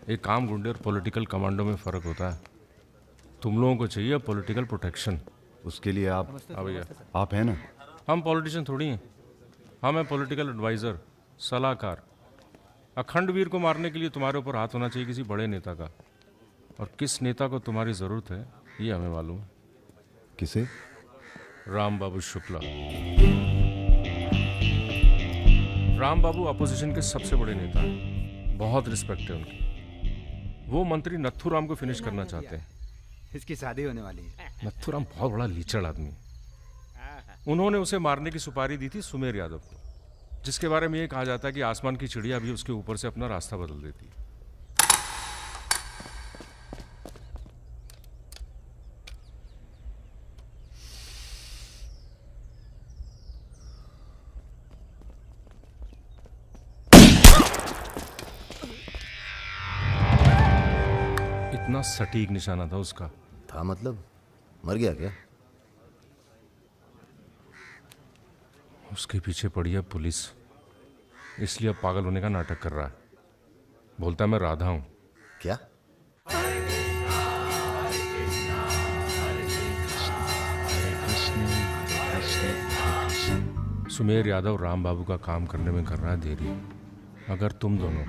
एक काम गुंडे और पॉलिटिकल कमांडो में फर्क होता है। तुम लोगों को चाहिए पॉलिटिकल प्रोटेक्शन। उसके लिए आप भैया आप हैं ना? हम पॉलिटिशियन थोड़ी हैं, हम हैं पॉलिटिकल एडवाइज़र, सलाहकार। अखंडवीर को मारने के लिए तुम्हारे ऊपर हाथ होना चाहिए किसी बड़े नेता का, और किस नेता को तुम्हारी ज़रूरत है ये हमें मालूम है। किसे? राम बाबू शुक्ला। राम बाबू अपोजिशन के सबसे बड़े नेता हैं, बहुत रिस्पेक्ट है उनकी। वो मंत्री नथुराम को फिनिश करना चाहते हैं। इसकी शादी होने वाली है। नथुराम बहुत बड़ा लीचड़ आदमी है। उन्होंने उसे मारने की सुपारी दी थी सुमेर यादव को, जिसके बारे में ये कहा जाता है कि आसमान की चिड़िया भी उसके ऊपर से अपना रास्ता बदल देती है। इतना सटीक निशाना था उसका। था मतलब? मर गया क्या? उसके पीछे पड़ी है पुलिस, इसलिए अब पागल होने का नाटक कर रहा है। बोलता है मैं राधा हूं। क्या? सुमेर यादव राम बाबू का काम करने में कर रहा है देरी। अगर तुम दोनों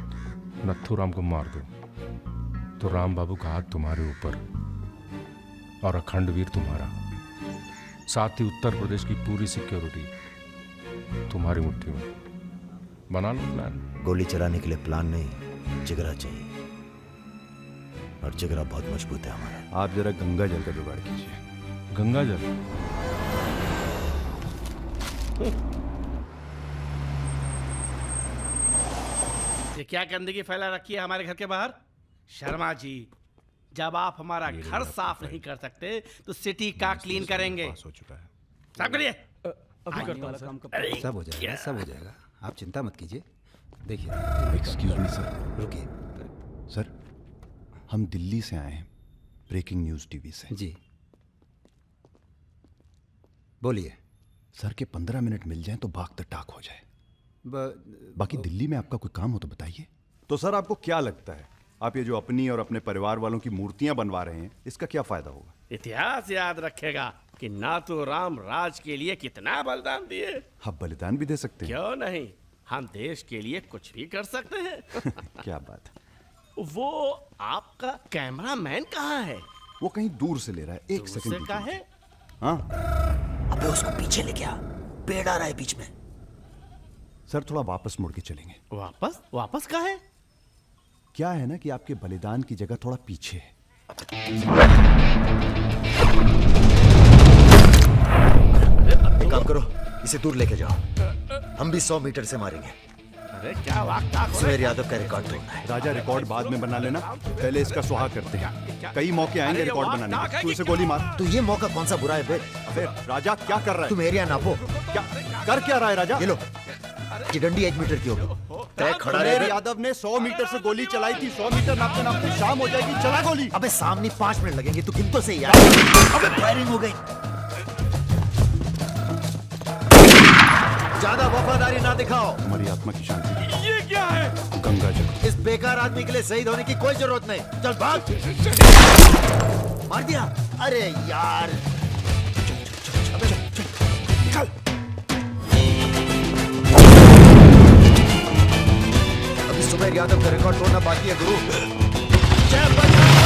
नथुराम को मार दो तो राम बाबू का हाथ तुम्हारे ऊपर और अखंडवीर तुम्हारा, साथ ही उत्तर प्रदेश की पूरी सिक्योरिटी तुम्हारी मुट्ठी में। बना लो प्लान। गोली चलाने के लिए प्लान नहीं, जिगरा चाहिए, और जिगरा बहुत मजबूत है हमारा। आप जरा गंगा जल का जुगाड़ कीजिए। गंगा जल? ये क्या गंदगी फैला रखी है हमारे घर के बाहर? शर्मा जी, जब आप हमारा घर साफ नहीं कर सकते तो सिटी का क्लीन करेंगे। हो चुका है। साफ करिए। अभी करता हूं सर। सब हो जाएगा, सब हो जाएगा, आप चिंता मत कीजिए। देखिए। Excuse me sir. रुकिए सर, हम दिल्ली से आए हैं, ब्रेकिंग न्यूज टीवी से। जी बोलिए। सर के 15 मिनट मिल जाएं तो भाग द टाक हो जाए। बाकी दिल्ली में आपका कोई काम हो तो बताइए। तो सर आपको क्या लगता है, आप ये जो अपनी और अपने परिवार वालों की मूर्तियां बनवा रहे हैं, इसका क्या फायदा होगा? इतिहास याद रखेगा कि नाथुराम राज के लिए कितना बलिदान दिए। आप बलिदान भी दे सकते हैं। क्यों नहीं, हम देश के लिए कुछ भी कर सकते हैं। क्या बात है। वो आपका कैमरामैन कहाँ है? वो कहीं दूर से ले रहा है। एक सेकंड का है। हाँ। अबे उसको पीछे ले गया, पेड़ आ रहा है बीच में। सर थोड़ा वापस मुड़ के चलेंगे। वापस? वापस कहाँ है? क्या है ना कि आपके बलिदान की जगह थोड़ा पीछे है। एक काम करो, इसे दूर लेके जाओ, हम भी 100 मीटर से मारेंगे। अरे क्या वक्त था? सुमेर यादव का रिकॉर्ड तोड़ना है। राजा रिकॉर्ड बाद में बना लेना, पहले इसका सुहा करते हैं। कई मौके आएंगे रिकॉर्ड बनाने के। तू इसे गोली मार। तो ये मौका कौन सा बुरा है बे? अबे राजा क्या कर रहा है? तुम एरिया नापो। क्या कर क्या रहा है राजा? ये लो, ये डंडी 1 मीटर की होगी। तय खड़ा रहे। सुमेर यादव ने 100 मीटर से गोली चलाई थी। 100 मीटर नापते नापते शाम हो जाएगी। चला गोली। अबे सामने 5 मिनट लगेंगे, तू गिन तो सही यार। अबे फायरिंग हो गई। ज्यादा वफादारी ना दिखाओ। हमारी आत्मा की शांति। ये क्या है? गंगा जल। इस बेकार आदमी के लिए शहीद होने की कोई जरूरत नहीं। चल भाग। मार दिया। अरे यार चल। अभी सुमेर यादव का रिकॉर्ड तोड़ना बाकी है गुरु। जय बजरंग।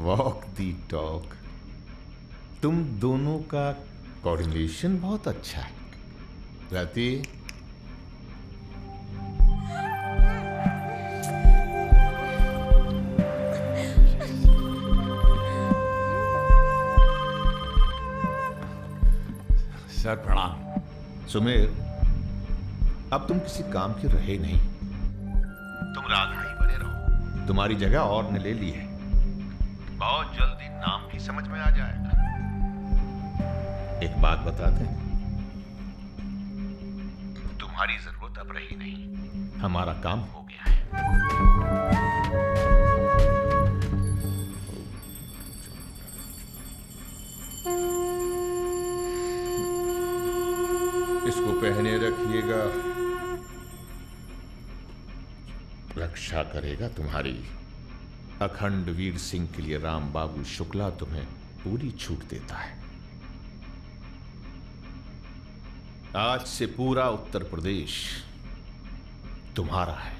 वॉक दी टॉक। तुम दोनों का कोऑर्डिनेशन बहुत अच्छा है। राती सर प्रणाम। सुमेर, अब तुम किसी काम के रहे नहीं। तुम राधा ही बने रहो। तुम्हारी जगह और ने ले ली है। बहुत जल्दी नाम भी समझ में आ जाएगा। एक बात बता दें, तुम्हारी जरूरत अब रही नहीं। हमारा काम हो गया है। इसको पहने रखिएगा, रक्षा करेगा तुम्हारी। अखंड वीर सिंह के लिए राम बाबू शुक्ला तुम्हें पूरी छूट देता है। आज से पूरा उत्तर प्रदेश तुम्हारा है।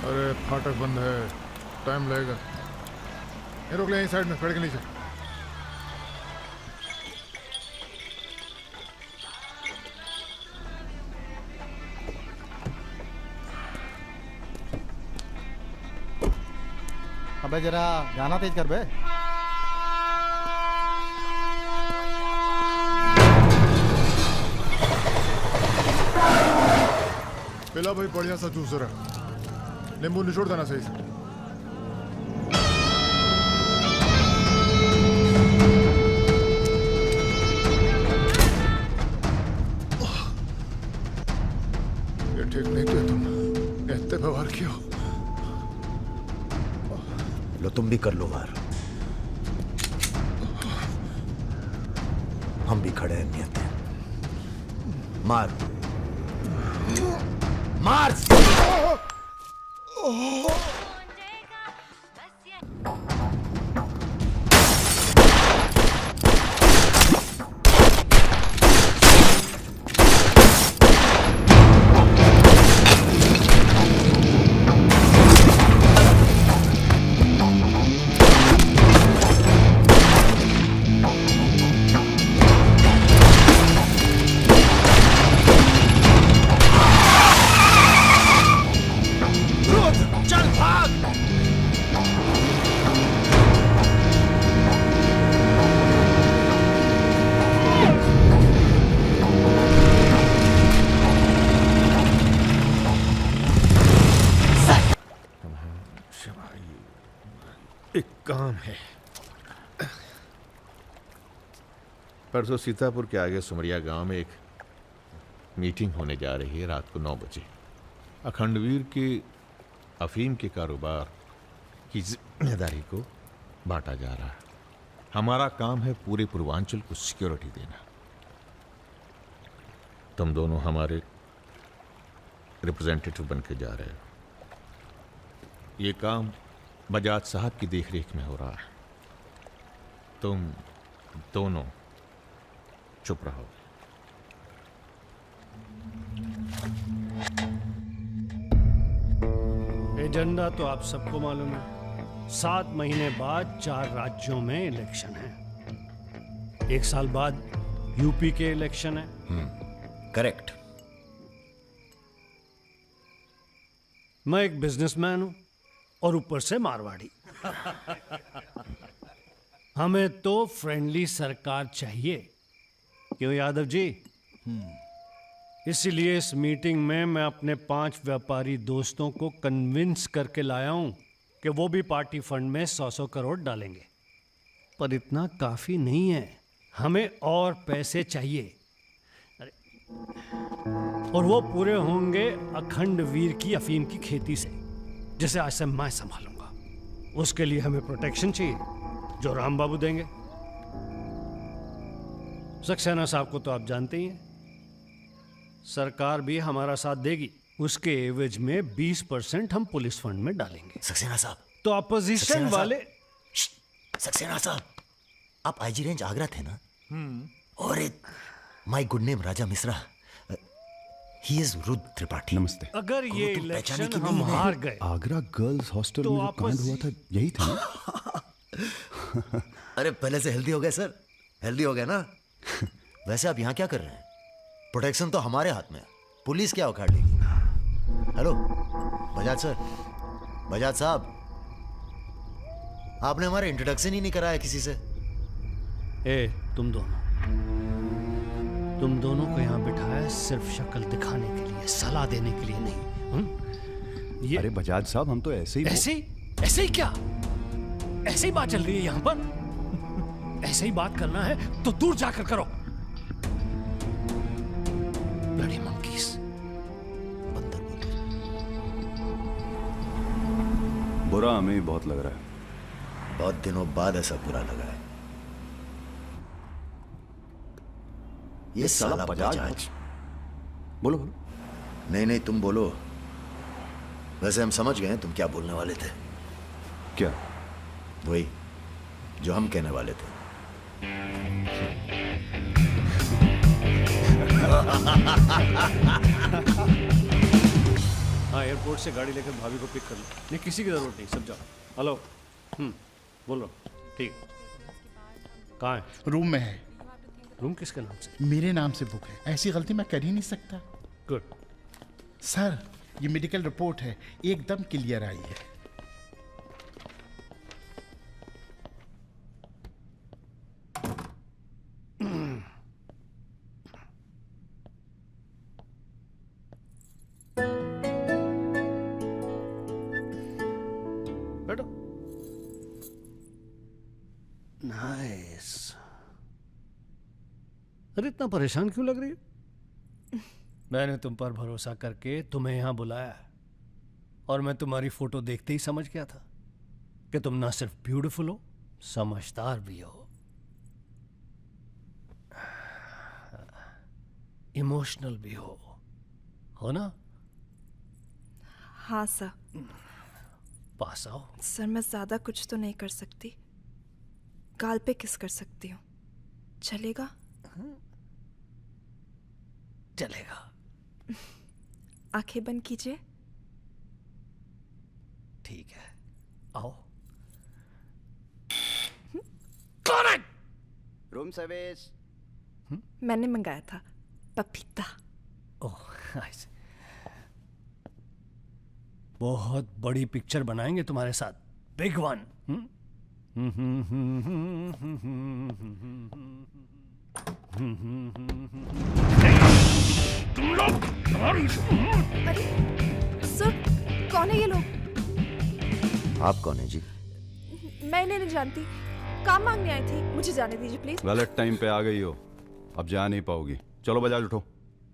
अरे फाटक बंद है, टाइम लगेगा। ये रोक ले यहीं साइड में, पेड़ के नीचे। अबे जरा गाना तेज कर बे। पिला भाई बढ़िया सा जूस रहा। नींबू निचोड़ देना सही से। ये ठीक नहीं किया तुम, ऐसे व्यवहार किया। लो तुम भी कर लो वार। हम भी खड़े हैं नियत है। मार मार। काम है। परसों सीतापुर के आगे सुमरिया गांव में एक मीटिंग होने जा रही है रात को 9 बजे। अखंडवीर के अफीम के कारोबार की जिम्मेदारी को बांटा जा रहा है। हमारा काम है पूरे पूर्वांचल को सिक्योरिटी देना। तुम दोनों हमारे रिप्रेजेंटेटिव बन के जा रहे हो। ये काम बजाज साहब की देखरेख में हो रहा है। तुम दोनों चुप रहो। एजेंडा तो आप सबको मालूम है। 7 महीने बाद 4 राज्यों में इलेक्शन है। 1 साल बाद यूपी के इलेक्शन है। करेक्ट। मैं एक बिजनेसमैन हूं और ऊपर से मारवाड़ी। हमें तो फ्रेंडली सरकार चाहिए, क्यों यादव जी? इसीलिए इस मीटिंग में मैं अपने 5 व्यापारी दोस्तों को कन्विंस करके लाया हूं कि वो भी पार्टी फंड में 100-100 करोड़ डालेंगे। पर इतना काफी नहीं है, हमें और पैसे चाहिए। और वो पूरे होंगे अखंड वीर की अफीम की खेती से, जिसे आज से मैं संभालूंगा। उसके लिए हमें प्रोटेक्शन चाहिए, जो राम बाबू देंगे। सक्सेना साहब को तो आप जानते ही हैं, सरकार भी हमारा साथ देगी। उसके एवज में 20% हम पुलिस फंड में डालेंगे। सक्सेना साहब तो अपोजिशन वाले। सक्सेना साहब, आप आईजी रेंज आगरा थे ना? और my good name Raja Mishra, he is Rudra Tripathi. नमस्ते। अगर ये इलेक्शन हम हार गए, आगरा गर्ल्स हॉस्टल में जो कांड हुआ था यही था ना? अरे पहले से हेल्दी हो गए सर, हेल्दी हो गए ना। वैसे आप यहाँ क्या कर रहे हैं? प्रोटेक्शन तो हमारे हाथ में है, पुलिस क्या उखाड़ लेगी? हेलो बजाज सर, बजाज साहब, आपने हमारा इंट्रोडक्शन ही नहीं कराया किसी से। तुम दोनों को यहाँ बिठाया सिर्फ शक्ल दिखाने के लिए, सलाह देने के लिए नहीं। अरे बजाज साहब, हम तो ऐसे ही ऐसे ही क्या? ऐसे ही बात चल रही है यहाँ पर। ऐसे ही बात करना है तो दूर जाकर करो। Bloody monkeys. बुरा हमें भी बहुत लग रहा है। बहुत दिनों बाद ऐसा बुरा लगा है। ये साला बजाज। बोलो। नहीं तुम बोलो। वैसे हम समझ गए तुम क्या बोलने वाले थे। क्या? वही जो हम कहने वाले थे। हाँ, एयरपोर्ट से गाड़ी लेकर भाभी को पिक कर लो। नहीं, किसी की जरूरत नहीं, सब जाओ। हेलो, बोलो। ठीक, कहाँ है? रूम में है। रूम किसके नाम से? मेरे नाम से बुक है, ऐसी गलती मैं कर ही नहीं सकता। गुड। सर, ये मेडिकल रिपोर्ट है, एकदम क्लियर आई है। बैठो। नाइस। अरे इतना परेशान क्यों लग रही हो? मैंने तुम पर भरोसा करके तुम्हें यहां बुलाया और मैं तुम्हारी फोटो देखते ही समझ गया था कि तुम ना सिर्फ ब्यूटीफुल हो, समझदार भी हो, इमोशनल भी हो ना? हाँ सर। पास आओ। सर, मैं ज्यादा कुछ तो नहीं कर सकती, गाल पे किस कर सकती हूँ, चलेगा? चलेगा। आंखें बंद कीजिए। ठीक है, आओ। कौन है? Room service. मैंने मंगाया था, पपीता। ओह, ऐसे। बहुत बड़ी पिक्चर बनाएंगे तुम्हारे साथ, बिग वन। तुम लोग। अरे सर, कौन है ये लोग? आप कौन है जी? मैं इन्हें नहीं जानती, काम मांगने आई थी, मुझे जाने दीजिए प्लीज। गलत टाइम पे आ गई हो, अब जा नहीं पाओगी। चलो बजाज, उठो,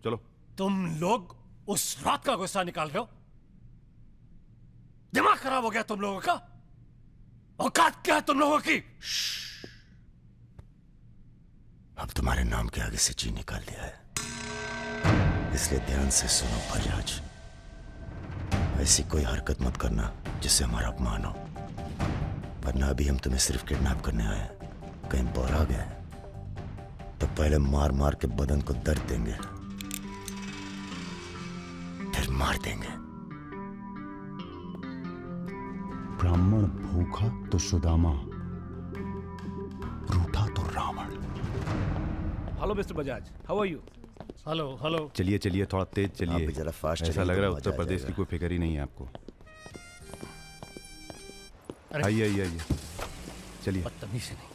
चलो। तुम लोग उस रात का गुस्सा निकाल रहे हो? दिमाग खराब हो गया तुम लोगों का? औकात क्या है तुम लोगों की? अब तुम्हारे नाम के आगे से जी निकाल दिया है, इसलिए ध्यान से सुनो बजाज। ऐसी कोई हरकत मत करना जिससे हमारा अपमान हो, वरना अभी हम तुम्हें सिर्फ किडनैप करने आए हैं। कहीं बौरा गए तो पहले मार मार के बदन को दर्द देंगे, फिर मार देंगे। ब्राह्मण भूखा तो सुदामा, रूठा तो Ravan. Hello mister Bajaj, how are you? Hello hello. चलिए चलिए, थोड़ा तेज चलिए। आप भी जरा फास्ट ऐसा चलिए लग तो रहा है मजा उत्तर आ प्रदेश जाएगा। की कोई फिक्र ही नहीं है आपको। आइए आइए आइए, चलिए। बदतमीजी नहीं।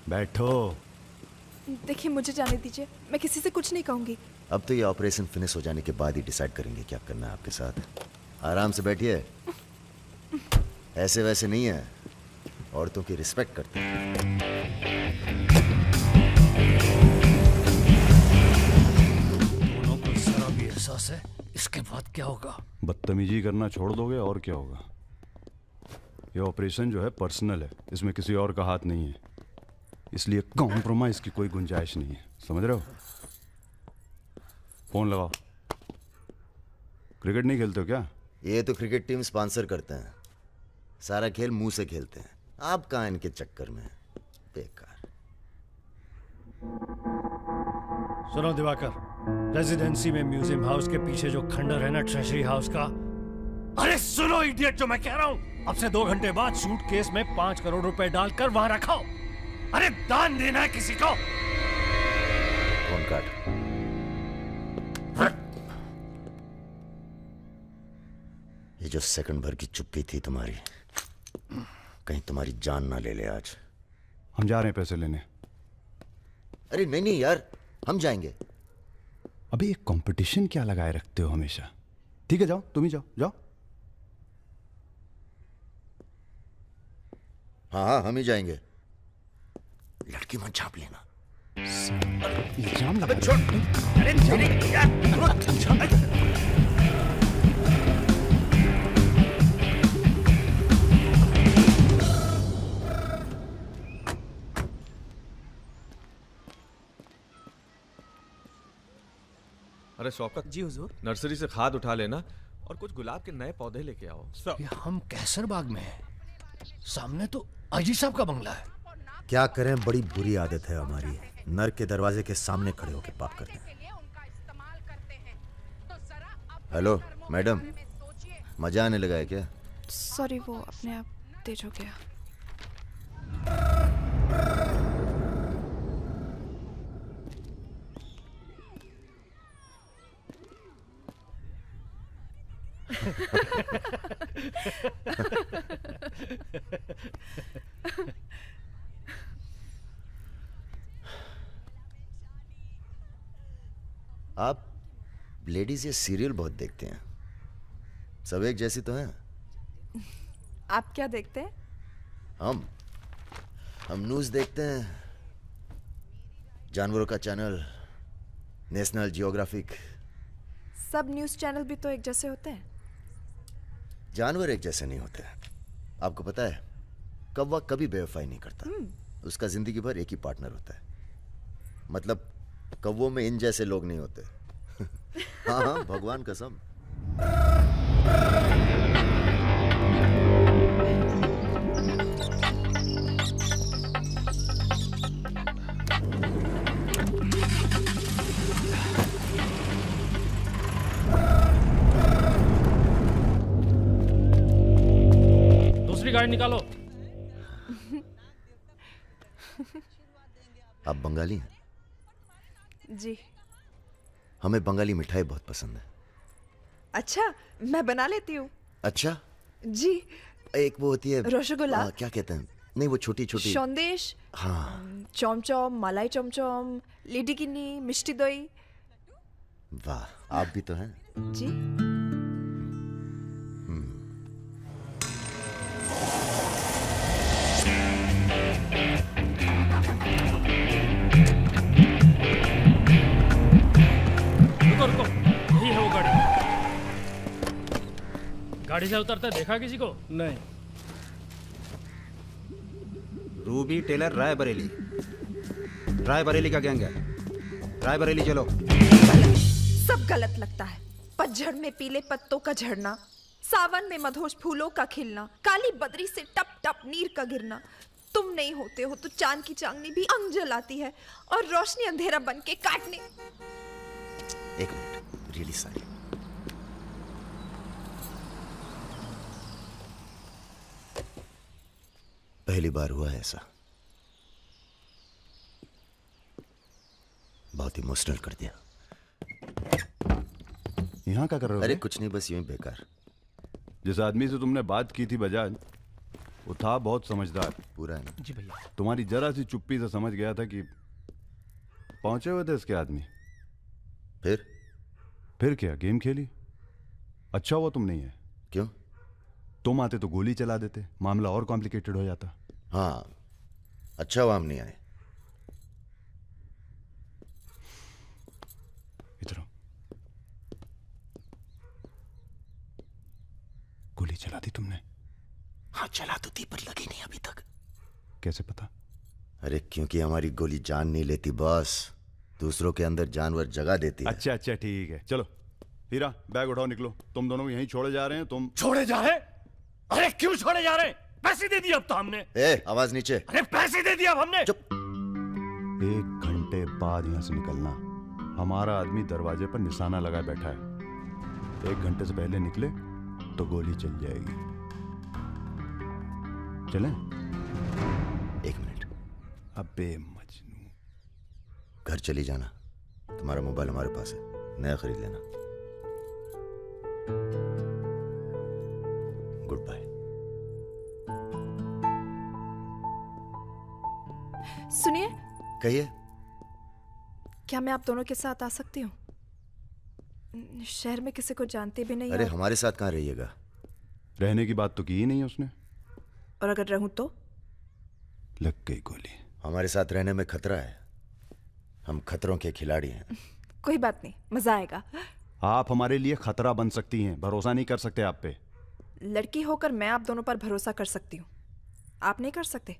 बैठो। देखिए मुझे जाने दीजिए, मैं किसी से कुछ नहीं कहूंगी। अब तो ये ऑपरेशन फिनिश हो जाने के बाद ही डिसाइड करेंगे क्या करना है आपके साथ। आराम से बैठिए, ऐसे वैसे नहीं है, औरतों की रिस्पेक्ट करते हैं। दोनों को जरा भी एहसास है इसके बाद क्या होगा। बदतमीजी करना छोड़ दोगे और क्या होगा। ये ऑपरेशन जो है पर्सनल है, इसमें किसी और का हाथ नहीं है, इसलिए कॉम्प्रोमाइज की कोई गुंजाइश नहीं है, समझ रहे हो। फोन लगाओ। क्रिकेट नहीं खेलते हो क्या? ये तो क्रिकेट टीम स्पॉन्सर करते हैं, सारा खेल मुंह से खेलते हैं। आप कहाँ इनके चक्कर में, बेकार। सुनो दिवाकर, रेजिडेंसी में म्यूजियम हाउस के पीछे जो खंडर है ना ट्रेजरी हाउस का, अरे सुनो इडियट, जो मैं कह रहा हूं, अब से 2 घंटे बाद सूटकेस में 5 करोड़ रुपए डालकर वहां रखो। अरे दान देना है किसी को। फोन काट। ये जो सेकंड भर की चुप्पी थी तुम्हारी, कहीं तुम्हारी जान ना ले ले आज। हम जा रहे हैं पैसे लेने। अरे नहीं नहीं यार, हम जाएंगे। अबे एक कंपटीशन क्या लगाए रखते हो हमेशा। ठीक है जाओ, तुम ही जाओ जाओ। हाँ हाँ हम ही जाएंगे। लड़की मत छाप लेना। इल्जाम लगा। छोड़। अरे तेरी यार। अरे शौकत जी हुजूर, नर्सरी से खाद उठा लेना और कुछ गुलाब के नए पौधे लेके आओ। ये हम कैसर बाग में हैं, सामने तो आईजी साहब का बंगला है। क्या करें, बड़ी बुरी आदत है हमारी, नर के दरवाजे के सामने खड़े होकर पाप करते हैं। हेलो मैडम, मजा आने लगा है क्या? सॉरी, वो अपने आप तेज हो गया। आप लेडीज ये सीरियल बहुत देखते हैं, सब एक जैसी तो हैं। आप क्या देखते हैं? हम न्यूज़ देखते हैं, जानवरों का चैनल, नेशनल जियोग्राफिक। सब न्यूज़ चैनल भी तो एक जैसे होते हैं। जानवर एक जैसे नहीं होते। आपको पता है, कौवा कभी बेवफाई नहीं करता, उसका जिंदगी भर एक ही पार्टनर होता है। मतलब कौवों में इन जैसे लोग नहीं होते। हाँ हाँ, भगवान कसम। दूसरी गाड़ी निकालो। आप बंगाली हैं? जी। हमें बंगाली मिठाई बहुत पसंद है। अच्छा, मैं बना लेती हूँ। अच्छा जी। एक वो होती है रसगुल्ला। क्या कहते हैं, नहीं वो छोटी छोटी। सौंदेश। हाँ। चमचम, मलाई चमचम, लेडी किन्नी, मिष्टी दही। वाह, आप भी तो हैं। जी। रुको रुको, यही है वो गाड़ी। गाड़ी से उतरते देखा किसी को? नहीं। रूबी टेलर रायबरेली, रायबरेली का गैंग है। रायबरेली चलो। सब गलत लगता है। पतझड़ में पीले पत्तों का झड़ना, सावन में मधोश फूलों का खिलना, काली बदरी से टप टप नीर का गिरना। तुम नहीं होते हो तो चांद की चांदनी भी अंग जलाती है और रोशनी अंधेरा बन के काटने। एक मिनट, रियली सॉरी। पहली बार हुआ है ऐसा, बहुत इमोशनल कर दिया। यहाँ क्या कर रहे हो? अरे कुछ नहीं, बस यूं ही बेकार। जिस आदमी से तुमने बात की थी बजाज, वो था बहुत समझदार। पूरा है ना? जी भैया। तुम्हारी जरा सी चुप्पी से समझ गया था कि पहुंचे हुए थे इसके आदमी। फिर क्या गेम खेली? अच्छा हुआ तुम नहीं है। क्यों? तुम आते तो गोली चला देते, मामला और कॉम्प्लिकेटेड हो जाता। हाँ, अच्छा हुआ हम नहीं आए। इधर आओ। गोली चला दी तुमने? हाँ चला तो थी, पर लगी नहीं अभी तक। कैसे पता? अरे क्योंकि हमारी गोली जान नहीं लेती बॉस, दूसरों के अंदर जानवर जगह देती है। अच्छा अच्छा ठीक है, चलो हीरा बैग उठाओ, निकलो। तुम दोनों यहीं छोड़े जा रहे हैं। तुम छोड़े जा रहे? अरे क्यों छोड़े जा रहे? पैसे दे दिए अब तो हमने। आवाज नीचे। अरे पैसे दे दिए अब हमने। चुप। 1 घंटे बाद यहां से निकलना। हमारा आदमी दरवाजे पर निशाना लगाए बैठा है। 1 घंटे से पहले निकले तो गोली चल जाएगी। चलें? 1 मिनट। अबे मजनू, घर चली जाना। तुम्हारा मोबाइल हमारे पास है, नया खरीद लेना। Good bye. सुनिए। कहिए। क्या मैं आप दोनों के साथ आ सकती हूँ? शहर में किसी को जानते भी नहीं। अरे हमारे साथ कहाँ रहिएगा? रहने की बात तो की ही नहीं उसने। और अगर रहूं तो? लग गई गोली। हमारे साथ रहने में खतरा है, हम खतरों के खिलाड़ी हैं। कोई बात नहीं, मजा आएगा। आप हमारे लिए खतरा बन सकती हैं, भरोसा नहीं कर सकते आप पे। लड़की होकर मैं आप दोनों पर भरोसा कर सकती हूँ, आप नहीं कर सकते।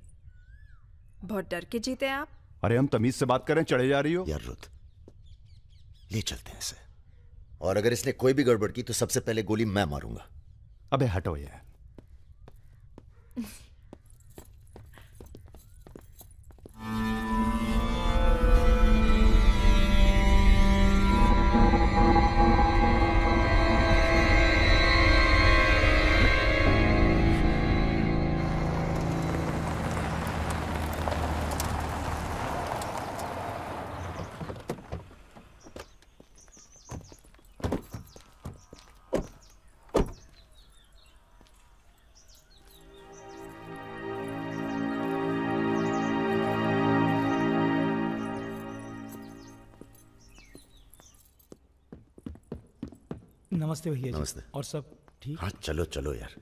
बहुत डर के जीते हैं आप। अरे हम तमीज से बात करें, चढ़े जा रही हो। यार रुत, ले चलते हैं इसे, और अगर इसने कोई भी गड़बड़ की तो सबसे पहले गोली मैं मारूंगा। अबे हटो यार। नमस्ते भैया जी। नमस्ते। और सब ठीक? हाँ चलो चलो यार।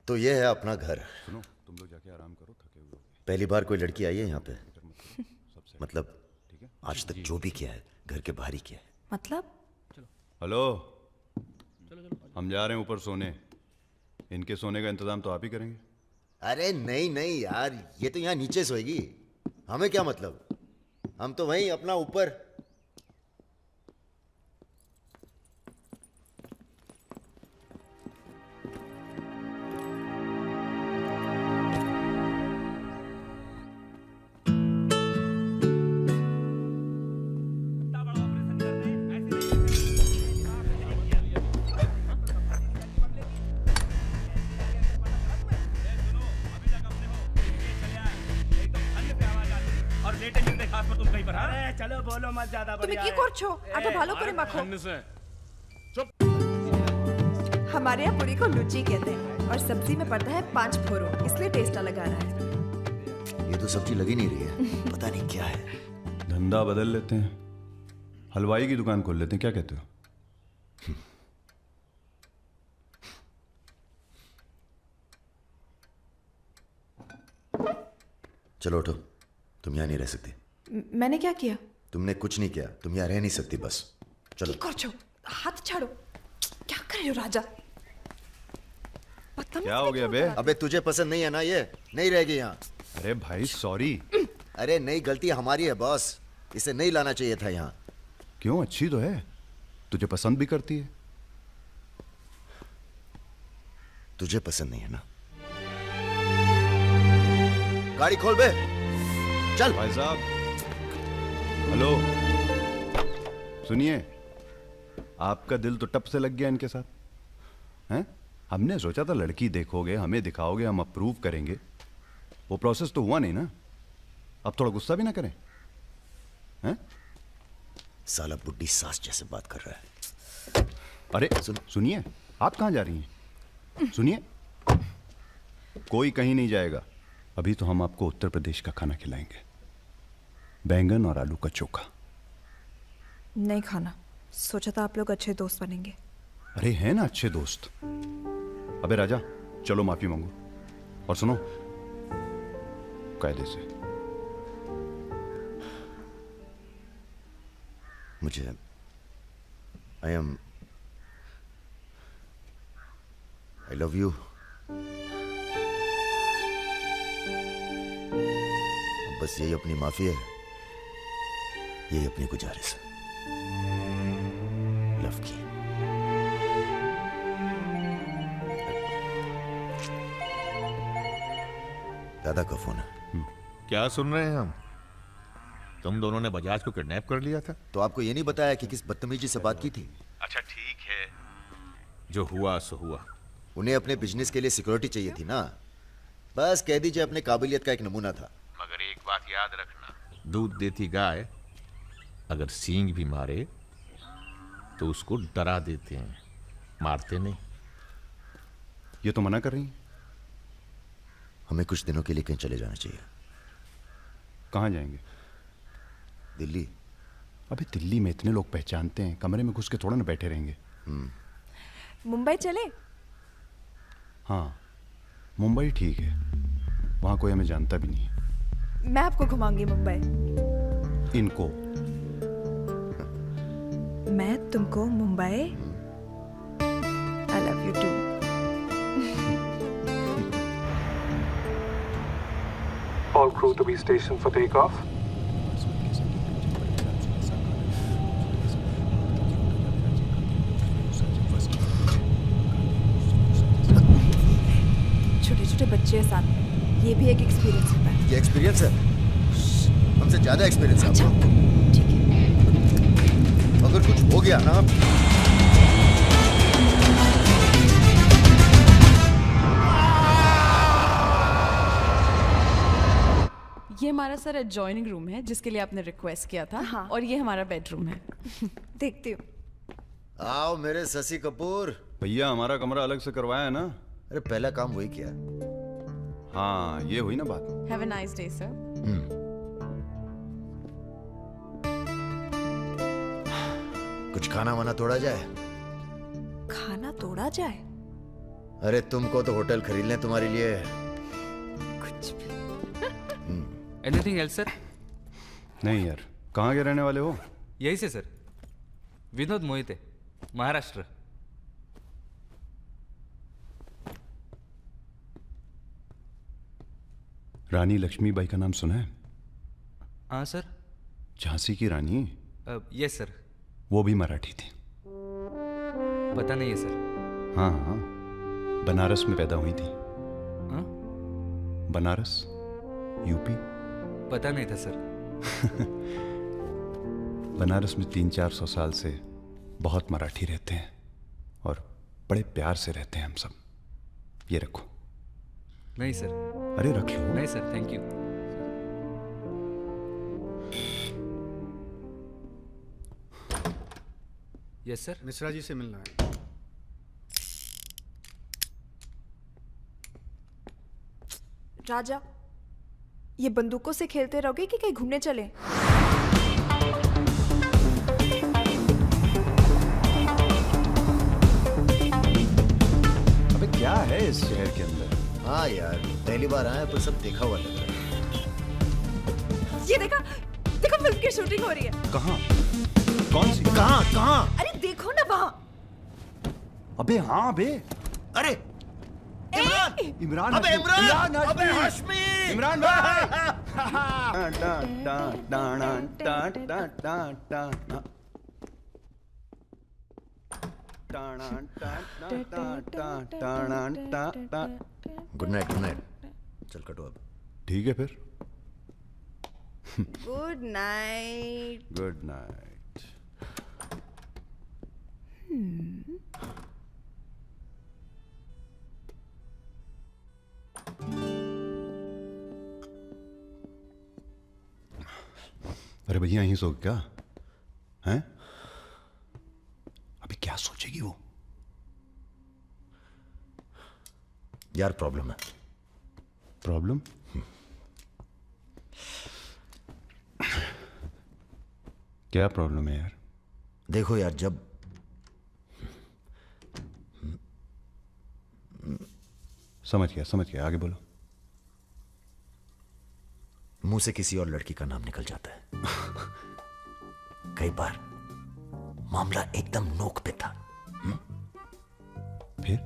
तो ये है अपना घर। सुनो, तुम लोग जाके आराम करो, थके हुए हो। पहली बार कोई लड़की आई है यहाँ पे? मतलब आज तक जो भी किया है घर के बाहर ही किया है। मतलब? हेलो, हम जा रहे हैं ऊपर सोने। इनके सोने का इंतजाम तो आप ही करेंगे। अरे नहीं नहीं यार, ये तो यहाँ नीचे सोएगी, हमें क्या मतलब, हम तो वहीं अपना ऊपर। चलो बोलो मत ज्यादा তুমি কি করছো? আটা ভালো করে মাখো। हमारे यहाँ पूरी को लुची कहते हैं, और सब्जी में पड़ता है 5 फोरो, इसलिए टेस्ट अलग आ रहा है। ये तो सब्जी लगी नहीं रही है, पता नहीं क्या है। धंधा बदल लेते हैं, हलवाई की दुकान खोल लेते हैं, क्या कहते हो? चलो उठो, तुम यहाँ नहीं रह सकती। मैंने क्या किया? तुमने कुछ नहीं किया, तुम यहाँ रह नहीं सकती, बस चलो। करछो, हाथ छाड़ो। क्या कर रहे हो राजा? क्या हो गया बे? अबे तुझे पसंद नहीं है ना, ये नहीं रहेगी यहाँ। अरे भाई सॉरी। अरे नहीं, गलती हमारी है बॉस, इसे नहीं लाना चाहिए था यहाँ। क्यों, अच्छी तो है, तुझे पसंद भी करती है। तुझे पसंद नहीं है ना? गाड़ी खोल बे, चल। भाई साहब, हेलो, सुनिए, आपका दिल तो टप से लग गया इनके साथ, हैं? हमने सोचा था लड़की देखोगे, हमें दिखाओगे, हम अप्रूव करेंगे। वो प्रोसेस तो हुआ नहीं ना। अब थोड़ा गुस्सा भी ना करें, हैं? साला बुड्ढी सास जैसे बात कर रहा है। अरे सुनिए, आप कहाँ जा रही हैं? सुनिए, कोई कहीं नहीं जाएगा। अभी तो हम आपको उत्तर प्रदेश का खाना खिलाएंगे, बैंगन और आलू का चोखा। नहीं खाना, सोचा था आप लोग अच्छे दोस्त बनेंगे। अरे हैं ना अच्छे दोस्त। अबे राजा, चलो माफी मांगो। और सुनो, कायदे से। मुझे I love you. बस यही अपनी माफी है, यही अपनी गुजारिश है लव की। दादा का फोन है। क्या सुन रहे हैं हम? तुम दोनों ने बजाज को किडनैप कर लिया था? तो आपको ये नहीं बताया कि किस बदतमीजी से बात की थी? अच्छा ठीक है, जो हुआ सो हुआ। उन्हें अपने बिजनेस के लिए सिक्योरिटी चाहिए थी ना, बस कह दीजिए अपने काबिलियत का एक नमूना था। मगर एक बात याद रखना, दूध देती गाय अगर सींग भी मारे तो उसको डरा देते हैं, मारते नहीं। ये तो मना कर रही हैं। हमें कुछ दिनों के लिए कहीं चले जाना चाहिए। कहाँ जाएंगे? दिल्ली। अबे दिल्ली में इतने लोग पहचानते हैं, कमरे में घुस के थोड़ा ना बैठे रहेंगे। मुंबई चले? हाँ, मुंबई ठीक है, वहाँ कोई हमें जानता भी नहीं है। मैं आपको घुमाऊंगी मुंबई। इनको? मैं तुमको Mumbai. I love you too. All crew to be stationed for takeoff. छोटे-छोटे बच्चे हैं साथ में, ये भी एक एक्सपीरियंस होता है। ये एक्सपीरियंस है? हमसे ज्यादा एक्सपीरियंस है आपको। ठीक है। अगर कुछ हो गया ना, ये हमारा सर एडजॉइनिंग रूम है जिसके लिए आपने रिक्वेस्ट किया था। हाँ। और ये हमारा बेडरूम है। देखती हूँ। आओ मेरे शशि कपूर। भैया हमारा कमरा अलग से करवाया है ना? अरे पहला काम वही किया। हाँ, ये हुई ना बात। Have a nice day sir. कुछ खाना वाना तोड़ा जाए? खाना तोड़ा जाए? अरे तुमको तो होटल खरीद लें तुम्हारे लिए। Anything else sir? नहीं यार, कहाँ के रहने वाले हो? यही से सर, विनोद मोहिते, महाराष्ट्र। रानी लक्ष्मीबाई का नाम सुना है? हाँ सर। झांसी की रानी? Yes sir. वो भी मराठी थी। पता नहीं है सर। हाँ हाँ, बनारस में पैदा हुई थी। हाँ? बनारस, यूपी। पता नहीं था सर। बनारस में 300-400 साल से बहुत मराठी रहते हैं और बड़े प्यार से रहते हैं हम सब। ये रखो। नहीं सर। अरे रख लो। नहीं sir, thank you. Yes sir. Mishra ji से मिलना है। राजा, ये बंदूकों से खेलते रहोगे कि कहीं घूमने चले? अबे क्या है इस शहर के अंदर? हाँ यार, पहली बार आए पर सब देखा हुआ लग रहा है। ये देखो, देखो फिल्म की शूटिंग हो रही है। कहाँ? कौन सी? कहाँ? अरे देखो ना वहाँ। अबे हाँ बे। अरे इमरान। अबे इमरान, अबे हाशमी, इमरान भाई। Good night, good night. चल कटो अब। ठीक है फिर। Good night. Good night. अरे भैया यहीं सो क्या? हैं? अभी क्या सोचेगी वो? यार प्रॉब्लम है। प्रॉब्लम? क्या प्रॉब्लम है यार? देखो यार, जब समझ गया, आगे बोलो। मुंह से किसी और लड़की का नाम निकल जाता है। कई बार मामला एकदम नोक पे था। फिर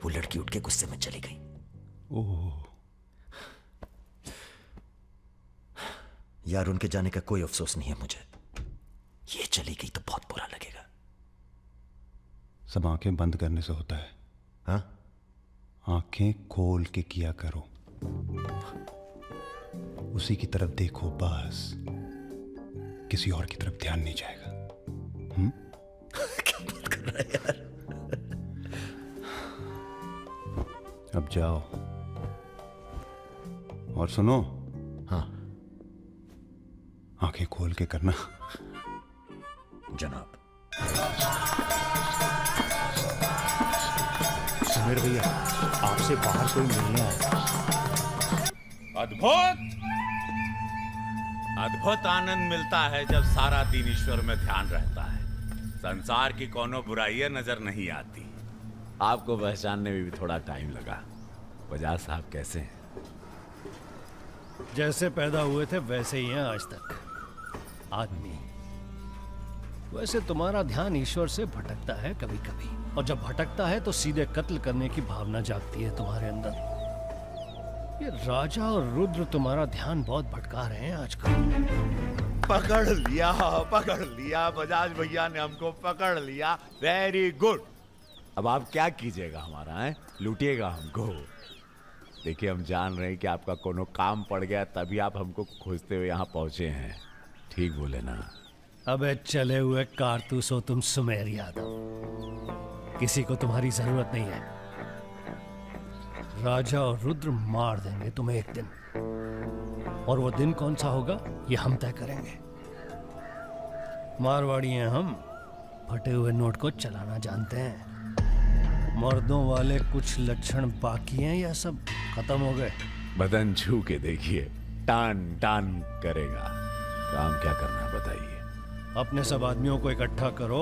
वो लड़की उठ के गुस्से में चली गई। ओह। यार उनके जाने का कोई अफसोस नहीं है मुझे। ये चली गई तो बहुत बुरा लगेगा। सब आंखें बंद करने से होता है। हाँ? आंखें खोल के किया करो, उसी की तरफ देखो बस, किसी और की तरफ ध्यान नहीं जाएगा। क्या बात कर रहा है यार? अब जाओ और सुनो। हाँ। आंखें खोल के करना। जनाब। समीर भैया, आपसे बाहर कोई मिलने आया। अद्भुत आनंद मिलता है जब सारा दिन ईश्वर में ध्यान रहता है। संसार की कोनो बुराइयां नजर नहीं आती। आपको पहचानने में भी थोड़ा टाइम लगा। बजाज साहब कैसे हैं? जैसे पैदा हुए थे वैसे ही हैं आज तक। आदमी। वैसे तुम्हारा ध्यान ईश्वर से भटकता है कभी कभी, और जब भटकता है तो सीधे कत्ल करने की भावना जागती है तुम्हारे अंदर। ये राजा और रुद्र तुम्हारा ध्यान बहुत भटका रहे हैं आजकल। पकड़ लिया बजाज भैया ने हमको पकड़ लिया। Very good. अब आप क्या कीजिएगा हमारा है? लूटिएगा हमको। देखिए हम जान रहे हैं कि आपका कोनो काम पड़ गया तभी आप हमको खोजते हुए यहाँ पहुंचे हैं। ठीक बोले ना? अबे चले हुए कारतूस हो तुम सुमेर यादव। किसी को तुम्हारी जरूरत नहीं है। राजा और रुद्र मार देंगे तुम्हें एक दिन, और वो दिन कौन सा होगा ये हम तय करेंगे। मारवाड़ी हैं हम, फटे हुए नोट को चलाना जानते हैं। मर्दों वाले कुछ लक्षण बाकी हैं या सब खत्म हो गए? बदन छू के देखिए, टान टान करेगा। काम क्या करना है बताइए। अपने सब आदमियों को इकट्ठा करो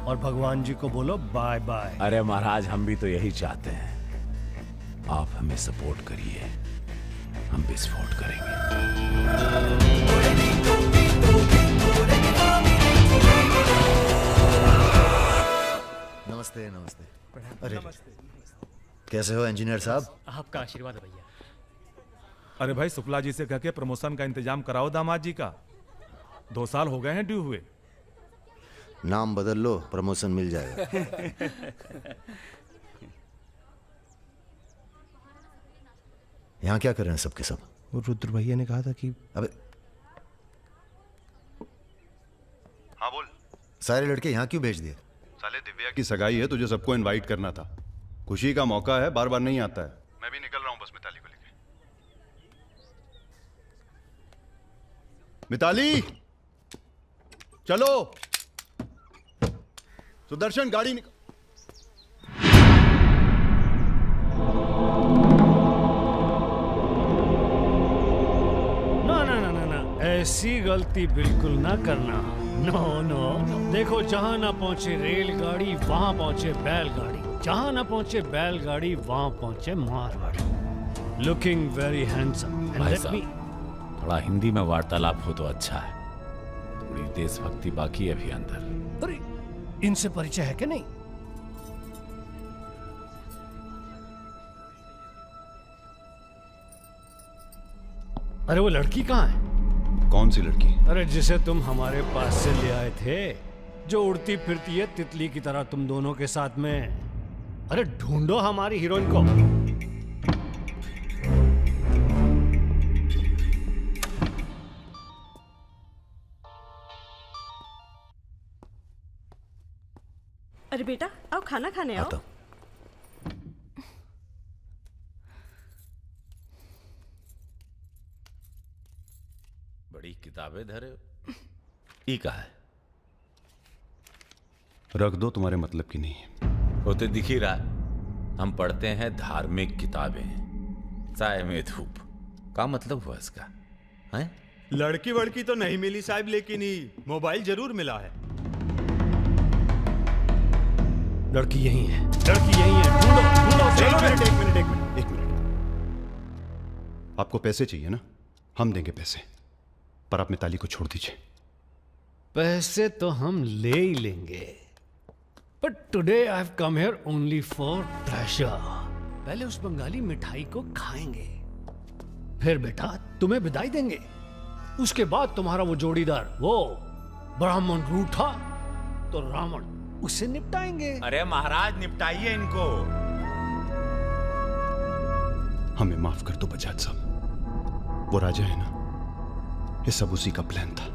और भगवान जी को बोलो बाय बाय। अरे महाराज, हम भी तो यही चाहते हैं। आप हमें सपोर्ट करिए, हम विस्फोट करेंगे। नमस्ते नमस्ते। अरे कैसे हो इंजीनियर साहब? आपका आशीर्वाद है भैया। अरे भाई, शुक्ला जी से कह के प्रमोशन का इंतजाम कराओ दामाद जी का। 2 साल हो गए हैं ड्यू हुए। नाम बदल लो, प्रमोशन मिल जाएगा। यहाँ क्या कर रहे हैं सबके सब? वो रुद्र भैया ने कहा था कि अबे हाँ बोल। सारे लड़के यहाँ क्यों भेज दिए? साले दिव्या की सगाई है, तुझे सबको इनवाइट करना था। खुशी का मौका है, बार बार नहीं आता है। मैं भी निकल रहा हूँ बस मिताली को लेके। मिताली चलो। सुदर्शन गाड़ी निकल। ना, ऐसी गलती बिल्कुल ना करना। नो। देखो, जहां ना पहुंचे रेलगाड़ी वहां पहुंचे बैलगाड़ी, जहां ना पहुंचे बैलगाड़ी वहां पहुंचे मारवाड़ी। Looking very handsome. भाई साहब, थोड़ा हिंदी में वार्तालाप हो तो अच्छा है। थोड़ी देशभक्ति बाकी है अभी अंदर। अरे इनसे परिचय है कि नहीं? अरे वो लड़की कहाँ है? कौन सी लड़की? अरे जिसे तुम हमारे पास से ले आए थे, जो उड़ती फिरती है तितली की तरह तुम दोनों के साथ में। अरे ढूंढो हमारी हीरोइन को। अरे बेटा, आओ खाना खाने आओ। बड़ी किताबें धरे हो। ई कहा है? रख दो, तुम्हारे मतलब की नहीं है। वो तो दिख ही रहा, हम पढ़ते हैं धार्मिक किताबें, साय में धूप। क्या मतलब हुआ इसका? हैं? लड़की वड़की तो नहीं मिली साहब, लेकिन ही मोबाइल जरूर मिला है। लड़की यही है, लड़की यही है। ढूंढो ढूंढो। एक मिनट। आपको पैसे चाहिए ना? हम देंगे पैसे, पर आप मिताली को छोड़ दीजिए। पैसे तो हम ले ही लेंगे, but today I have come here only for pleasure. पहले उस बंगाली मिठाई को खाएंगे, फिर बेटा तुम्हें विदाई देंगे। उसके बाद तुम्हारा वो जोड़ीदार, वो ब्राह्मण रूठा तो रावण, उसे निपटाएंगे। अरे महाराज, निपटाइए इनको। हमें माफ कर दो बजाज साहब, वो राजा है ना, ये सब उसी का प्लान था।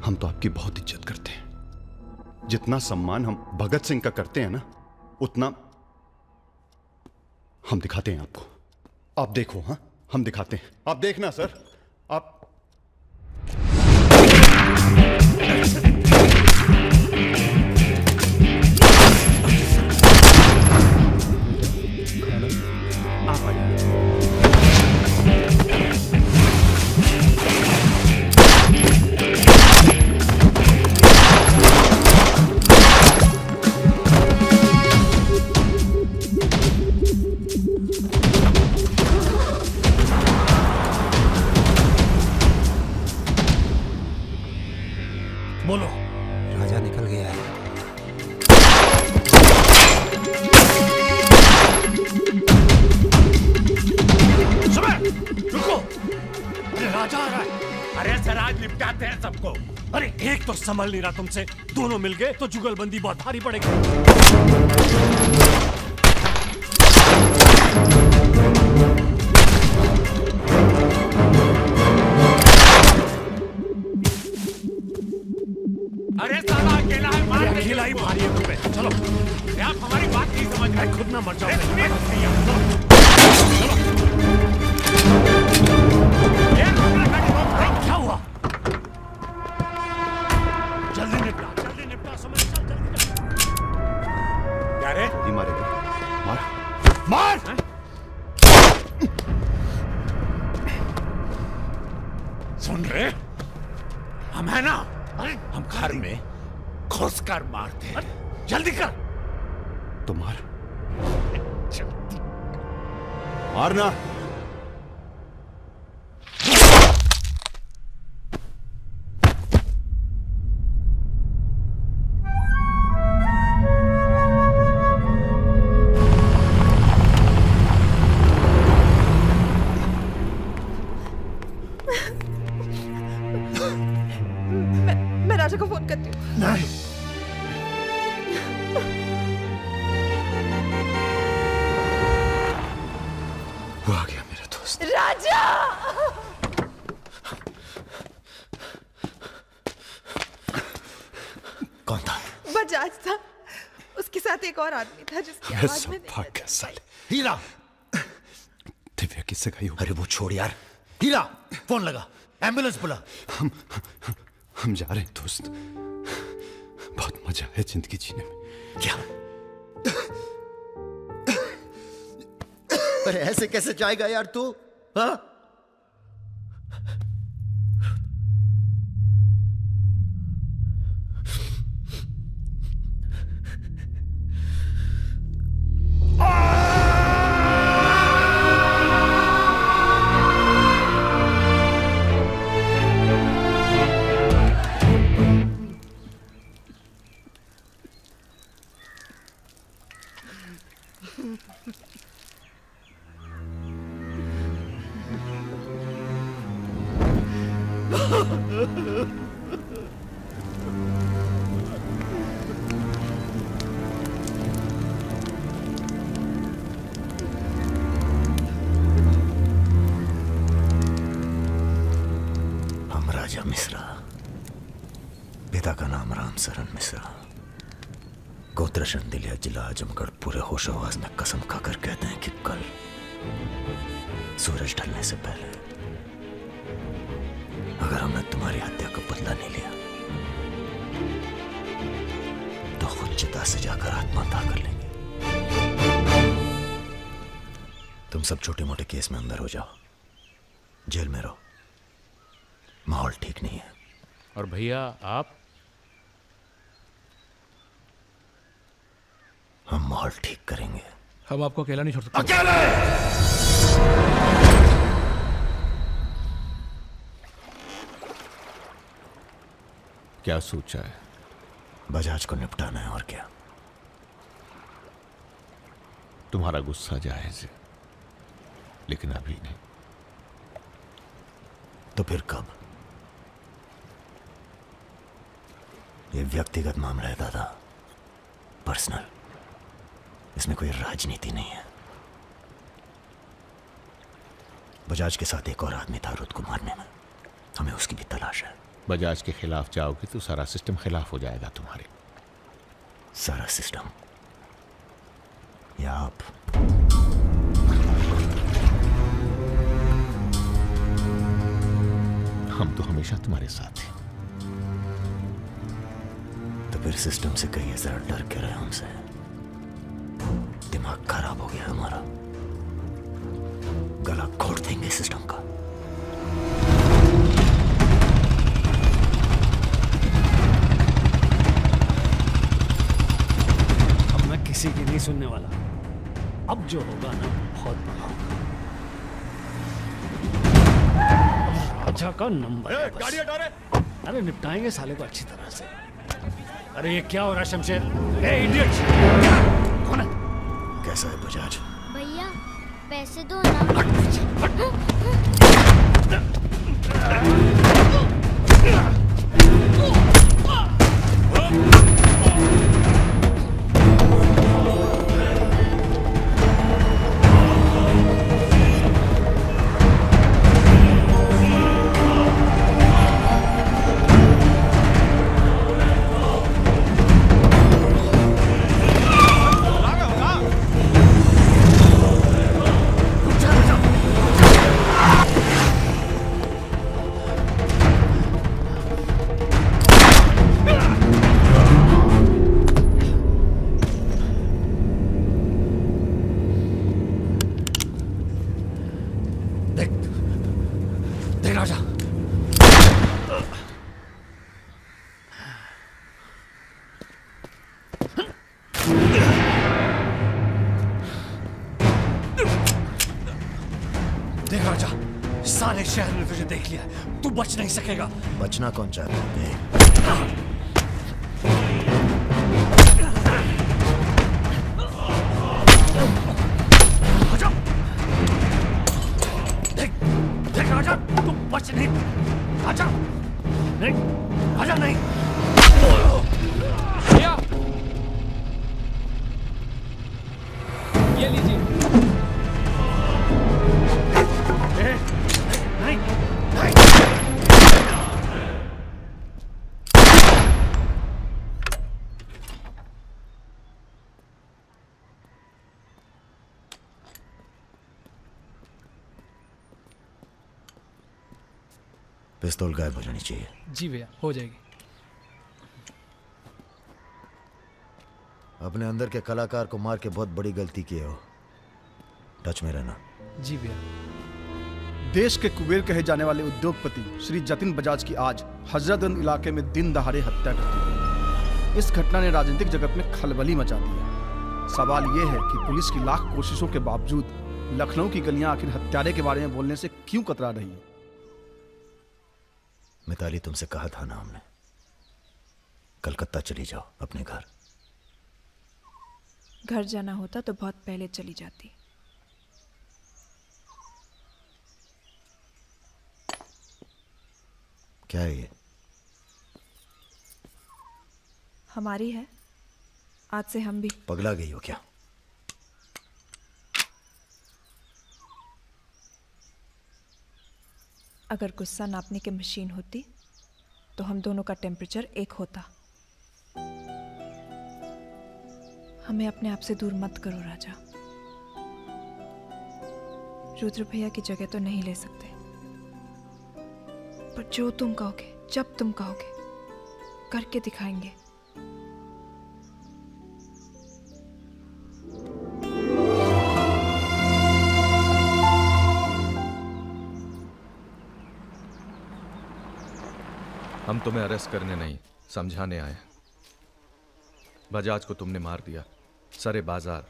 हम तो आपकी बहुत इज्जत करते हैं। जितना सम्मान हम भगत सिंह का करते हैं ना, उतना हम दिखाते हैं आपको। आप देखो, हाँ हम दिखाते हैं, आप देखना सर। आप बोलो। राजा निकल गया है। सुबह रुको, अरे राजा आ रहा है। अरे सर, आज निपटाते हैं सबको। अरे एक तो संभल नहीं रहा तुमसे, दोनों मिल गए तो जुगलबंदी बहुत भारी पड़ेगी। अरे साला अकेला है, मार दे। अकेला ही भारी है तुम पे। चलो, आप हमारी बात नहीं समझ रहे। खुद ना मर जाओ। क्या हुआ? जल्दी निपटा, समय चल, जल्दी। क्या रे? जल्दी मारेगा, मार। सुन रहे, हम है ना, हम घर में घुस कर मारते हैं। जल्दी कर। तो मार, मारना। मैं राजा को फोन करती हूँ। नहीं, वो आ गया मेरा दोस्त। राजा! कौन था? बजाज था, उसके साथ एक और आदमी था जिसकी आवाज में भाग गया साले। हीरा, दिव्या किससे गई हो? अरे वो छोड़ यार। हीरा, फोन लगा, एम्बुलेंस बुला। हम जा रहे हैं दोस्त, बहुत मजा है जिंदगी जीने में। क्या? अरे ऐसे कैसे जाएगा यार तू? हाँ? हम राजा मिश्रा, पिता का नाम राम सरन मिश्रा, गोत्र शंदिलिया, जिला आजमगढ़, पूरे होश आवाज में कसम खाकर कहते हैं कि कल सूरज ढलने से पहले अगर हमने तुम्हारी हत्या का बदला नहीं लिया तो खुद चिता से जाकर आत्महत्या कर लेंगे। तुम सब छोटे मोटे केस में अंदर हो जाओ, जेल में रहो, माहौल ठीक नहीं है। और भैया आप? हम माहौल ठीक करेंगे। हम आपको अकेला नहीं छोड़ सकते। अकेले! क्या सोचा है? बजाज को निपटाना है, और क्या। तुम्हारा गुस्सा जायज है, लेकिन अभी नहीं। तो फिर कब? ये व्यक्तिगत मामला है दादा, पर्सनल। इसमें कोई राजनीति नहीं है। बजाज के साथ एक और आदमी था रुत को मारने में, हमें उसकी भी तलाश है। बजाज के खिलाफ जाओगे तो सारा सिस्टम खिलाफ हो जाएगा तुम्हारे। सारा सिस्टम या आप? हम तो हमेशा तुम्हारे साथ हैं। तो फिर सिस्टम से कहिए जरा डर के रहे हमसे। दिमाग खराब हो गया हमारा, गला घोट देंगे सिस्टम का। अब मैं किसी की नहीं सुनने वाला। अब जो होगा ना बहुत बड़ा होगा। राजा का नंबर है बस। गाड़ी हटा रे। अरे निपटाएंगे साले को अच्छी तरह से। अरे ये क्या हो रहा है शमशेर? ए इडियट! कौन है? कैसा है बजाज? भैया पैसे दो ना। सारे शहर ने तुझे देख लिया, तू बच नहीं सकेगा। बचना कौन चाहता है? देख राजा, तू बच नहीं। आजा नहीं, आजा नहीं। भैया ये लीजिए। नहीं, नहीं। पिस्तौल गायब हो जानी चाहिए। जी भैया हो जाएगी। अपने अंदर के कलाकार को मार के बहुत बड़ी गलती की हो, टच में रहना। जी भैया। देश के कुबेर कहे जाने वाले उद्योगपति श्री जतिन बजाज की आज हजरतगंज इलाके में दिन दहाड़े हत्या कर दी गई। इस घटना ने राजनीतिक जगत में खलबली मचा दी है। सवाल यह है कि पुलिस की लाख कोशिशों के बावजूद लखनऊ की गलियां आखिर हत्यारे के बारे में बोलने से क्यों कतरा रही है? मिताली, तुमसे कहा था ना हमने, कलकत्ता चली जाओ अपने घर। घर जाना होता तो बहुत पहले चली जाती। क्या है ये? हमारी है, आज से हम भी। पगला गई हो क्या? अगर गुस्सा नापने की मशीन होती तो हम दोनों का टेम्परेचर एक होता। हमें अपने आप से दूर मत करो राजा। रुद्र भैया की जगह तो नहीं ले सकते, पर जो तुम कहोगे, जब तुम कहोगे, करके दिखाएंगे। हम तुम्हें अरेस्ट करने नहीं, समझाने आए। बजाज को तुमने मार दिया, सरे बाजार।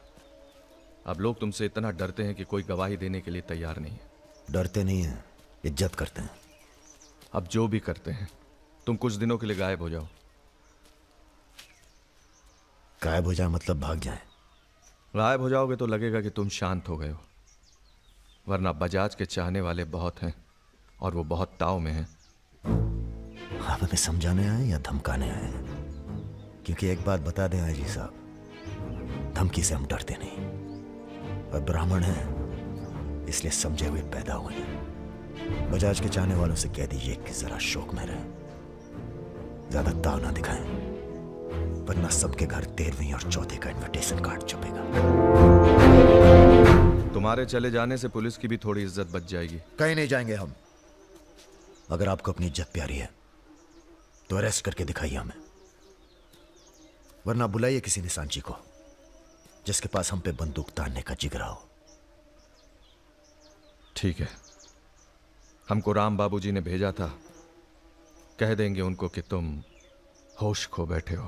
अब लोग तुमसे इतना डरते हैं कि कोई गवाही देने के लिए तैयार नहीं है। डरते नहीं हैं, इज्जत करते हैं। अब जो भी करते हैं, तुम कुछ दिनों के लिए गायब हो जाओ। गायब हो जाए मतलब भाग जाए? गायब हो जाओगे तो लगेगा कि तुम शांत हो गए हो, वरना बजाज के चाहने वाले बहुत हैं और वो बहुत ताव में हैं। आप हमें समझाने आए या धमकाने आए? क्योंकि एक बात बता दें आईजी साहब, धमकी से हम डरते नहीं, और ब्राह्मण हैं इसलिए समझे हुए पैदा हुए हैं। बजाज के चाहने वालों से कह दीजिए कि जरा शौक में रहें, ज्यादा ताव ना दिखाएं, वरना सबके घर 13वीं और 14 का इनविटेशन कार्ड छपेगा। तुम्हारे चले जाने से पुलिस की भी थोड़ी इज्जत बच जाएगी। कहीं नहीं जाएंगे हम। अगर आपको अपनी इज्जत प्यारी है तो अरेस्ट करके दिखाइए हमें, वरना बुलाइए किसी निशानची को जिसके पास हम पे बंदूक तानने का जिगरा हो। ठीक है, हमको राम बाबूजी ने भेजा था, कह देंगे उनको कि तुम होश खो बैठे हो।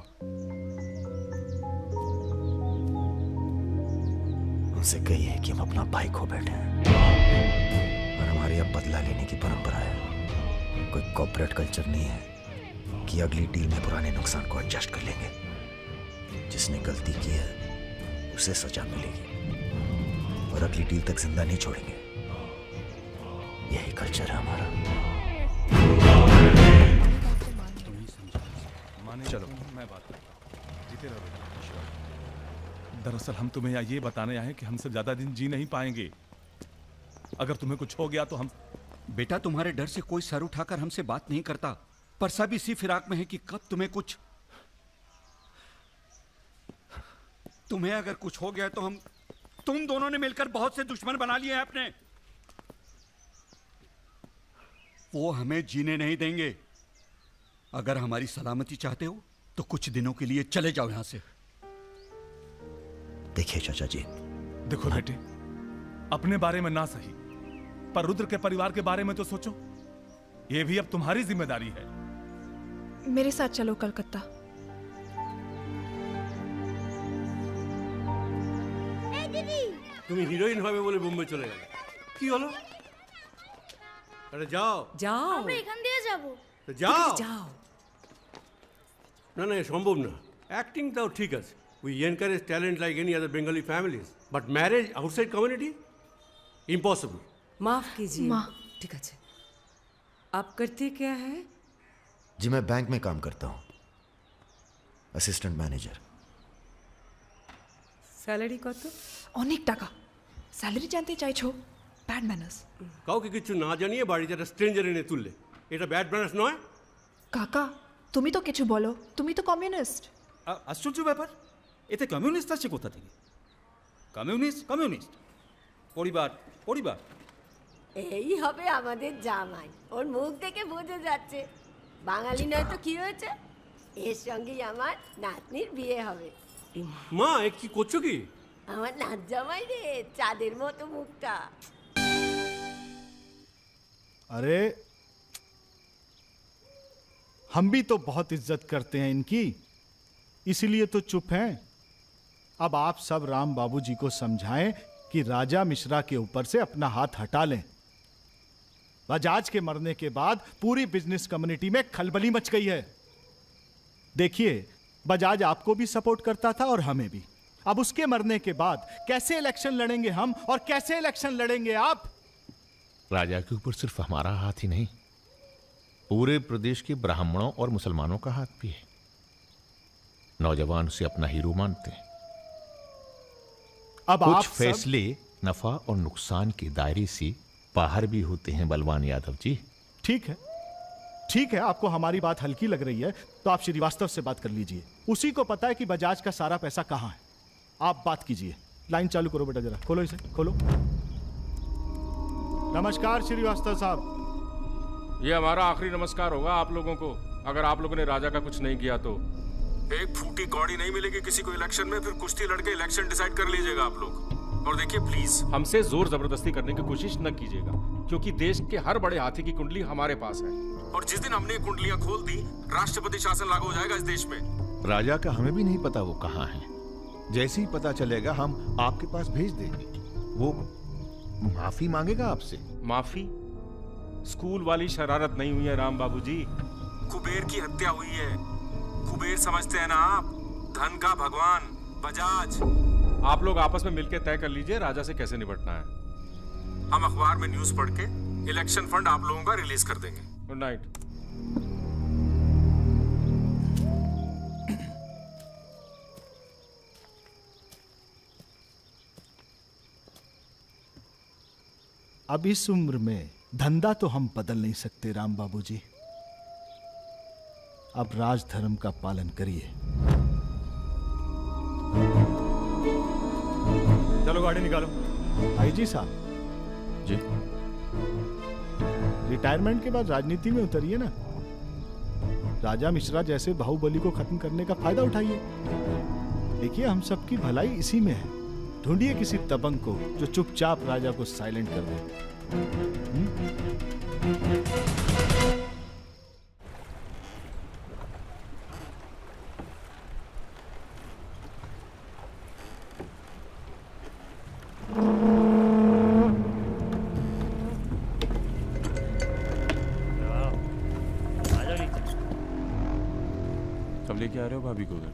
उनसे कहिए कि हम अपना भाई खो बैठे हैं और हमारे अब बदला लेने की परंपरा है। कोई कॉर्पोरेट कल्चर नहीं है कि अगली डील में पुराने नुकसान को एडजस्ट कर लेंगे। जिसने गलती की है उसे सजा मिलेगी और अगली डील तक जिंदा नहीं छोड़ेंगे। यही कल्चर है हमारा। चलो मैं बात करता हूं। जीते रहो। दरअसल हम तुम्हें यहाँ ये बताने आए हैं कि हमसे ज्यादा दिन जी नहीं पाएंगे। अगर तुम्हें कुछ हो गया तो हम। बेटा तुम्हारे डर से कोई सर उठाकर हमसे बात नहीं करता, पर सब इसी फिराक में है कि कब तुम्हें कुछ। तुम्हें अगर कुछ हो गया तो हम, तुम दोनों ने मिलकर बहुत से दुश्मन बना लिए हैं अपने। वो हमें जीने नहीं देंगे। अगर हमारी सलामती चाहते हो तो कुछ दिनों के लिए चले जाओ यहां से। देखिए चाचा जी, देखो बेटे, अपने बारे में ना सही, पर रुद्र के परिवार के बारे में तो सोचो। ये भी अब तुम्हारी जिम्मेदारी है। मेरे साथ चलो कलकत्ता। তুমি হিরোইন হবে বলে বোম্বে চলে গেলে, কি হলো? আরে যাও যাও, আমরা এখান দিয়ে যাব। তো যাও যাও। না না, সম্ভব না। অ্যাক্টিং তাও ঠিক আছে, we encourage talent like any other Bengali families, but marriage outside community impossible. माफ कीजिए। ठीक है, आप करते क्या है? जी मैं बैंक में काम करता हूँ, असिस्टेंट मैनेजर। স্যালারি কত? অনেক টাকা। স্যালারি জানতে চাইছো? Bad manners. কাউকে কিছু না জানিয়ে বাড়িতে একটা স্ট্রেঞ্জার এনে তুললে, এটা ব্যাড ম্যানার্স নয়? কাকা তুমি তো কিছু বলো, তুমি তো কমিউনিস্ট। আশ্চর্য ব্যাপার, এতে কমিউনিস্ট আসছে কোথা থেকে? কমিউনিস্ট কমিউনিস্ট, পরিবার পরিবার। এই হবে আমাদের জামাই, ওর মুখ থেকে বোঝা যাচ্ছে বাঙালি নয় তো কি হয়েছে। এর সঙ্গেই আমার নাতনির বিয়ে হবে। মা এ কি করছো কি? আমার নাত জামাই রে, চাঁদের মতো মুখটা। अरे हम भी तो बहुत इज्जत करते हैं इनकी, इसीलिए तो चुप हैं। अब आप सब राम बाबूजी को समझाएं कि राजा मिश्रा के ऊपर से अपना हाथ हटा लें। बजाज के मरने के बाद पूरी बिजनेस कम्युनिटी में खलबली मच गई है। देखिए, बजाज आपको भी सपोर्ट करता था और हमें भी। अब उसके मरने के बाद कैसे इलेक्शन लड़ेंगे हम और कैसे इलेक्शन लड़ेंगे आप? राजा के ऊपर सिर्फ हमारा हाथ ही नहीं, पूरे प्रदेश के ब्राह्मणों और मुसलमानों का हाथ भी है। नौजवान उसे अपना हीरो मानते हैं। अब कुछ आप फैसले नफा और नुकसान के दायरे से बाहर भी होते हैं बलवान यादव जी। ठीक है, ठीक है, आपको हमारी बात हल्की लग रही है तो आप श्रीवास्तव से बात कर लीजिए। उसी को पता है कि बजाज का सारा पैसा कहां है। आप बात कीजिए। लाइन चालू करो बेटा, जरा खोलो इसे, खोलो। नमस्कार श्रीवास्तव साहब। ये हमारा आखिरी नमस्कार होगा आप लोगों को, अगर आप लोगों ने राजा का कुछ नहीं किया तो। एक फूटी कौड़ी नहीं मिलेगी किसी को इलेक्शन में, फिर कुश्ती लड़के इलेक्शन डिसाइड कर लीजिएगा आप लोग। और देखिए प्लीज हमसे जोर जबरदस्ती करने की कोशिश न कीजिएगा, क्योंकि देश के हर बड़े हाथी की कुंडली हमारे पास है, और जिस दिन हमने कुंडलियां खोल दी राष्ट्रपति शासन लागू हो जाएगा इस देश में। राजा का हमें भी नहीं पता वो कहाँ है। जैसे ही पता चलेगा हम आपके पास भेज देंगे। वो माफी मांगेगा आपसे। माफी? स्कूल वाली शरारत नहीं हुई है राम बाबूजी, कुबेर की हत्या हुई है। कुबेर समझते हैं ना आप, धन का भगवान बजाज। आप लोग आपस में मिलकर तय कर लीजिए राजा से कैसे निपटना है। हम अखबार में न्यूज पढ़ के इलेक्शन फंड आप लोगों का रिलीज कर देंगे। Good night. अब इस उम्र में धंधा तो हम बदल नहीं सकते राम बाबूजी। अब राजधर्म का पालन करिए। चलो गाड़ी निकालो। आईजी साहब जी, रिटायरमेंट के बाद राजनीति में उतरिए ना। राजा मिश्रा जैसे बाहुबली को खत्म करने का फायदा उठाइए। देखिए हम सबकी भलाई इसी में है। ढूंढिए किसी दबंग को जो चुपचाप राजा को साइलेंट कर दे। कब लेके आ रहे हो भाभी को घर?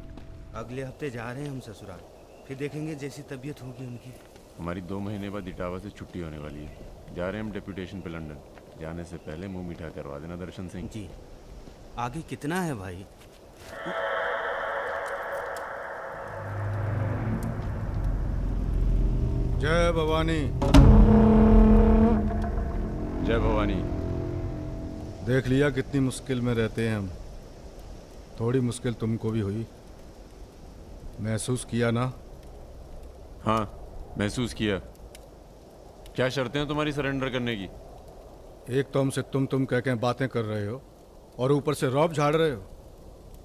अगले हफ्ते जा रहे हैं हम ससुराल, फिर देखेंगे जैसी तबीयत होगी उनकी। हमारी 2 महीने बाद इटावा से छुट्टी होने वाली है। जा रहे हैं हम डेप्यूटेशन पे लंदन। जाने से पहले मुंह मीठा करवा देना दर्शन सिंह जी। आगे कितना है भाई? जय भवानी। जय भवानी। देख लिया कितनी मुश्किल में रहते हैं हम। थोड़ी मुश्किल तुमको भी हुई, महसूस किया ना? हाँ महसूस किया। क्या शर्तें हैं तुम्हारी सरेंडर करने की? एक तो हमसे तुम कह के बातें कर रहे हो और ऊपर से रौब झाड़ रहे हो।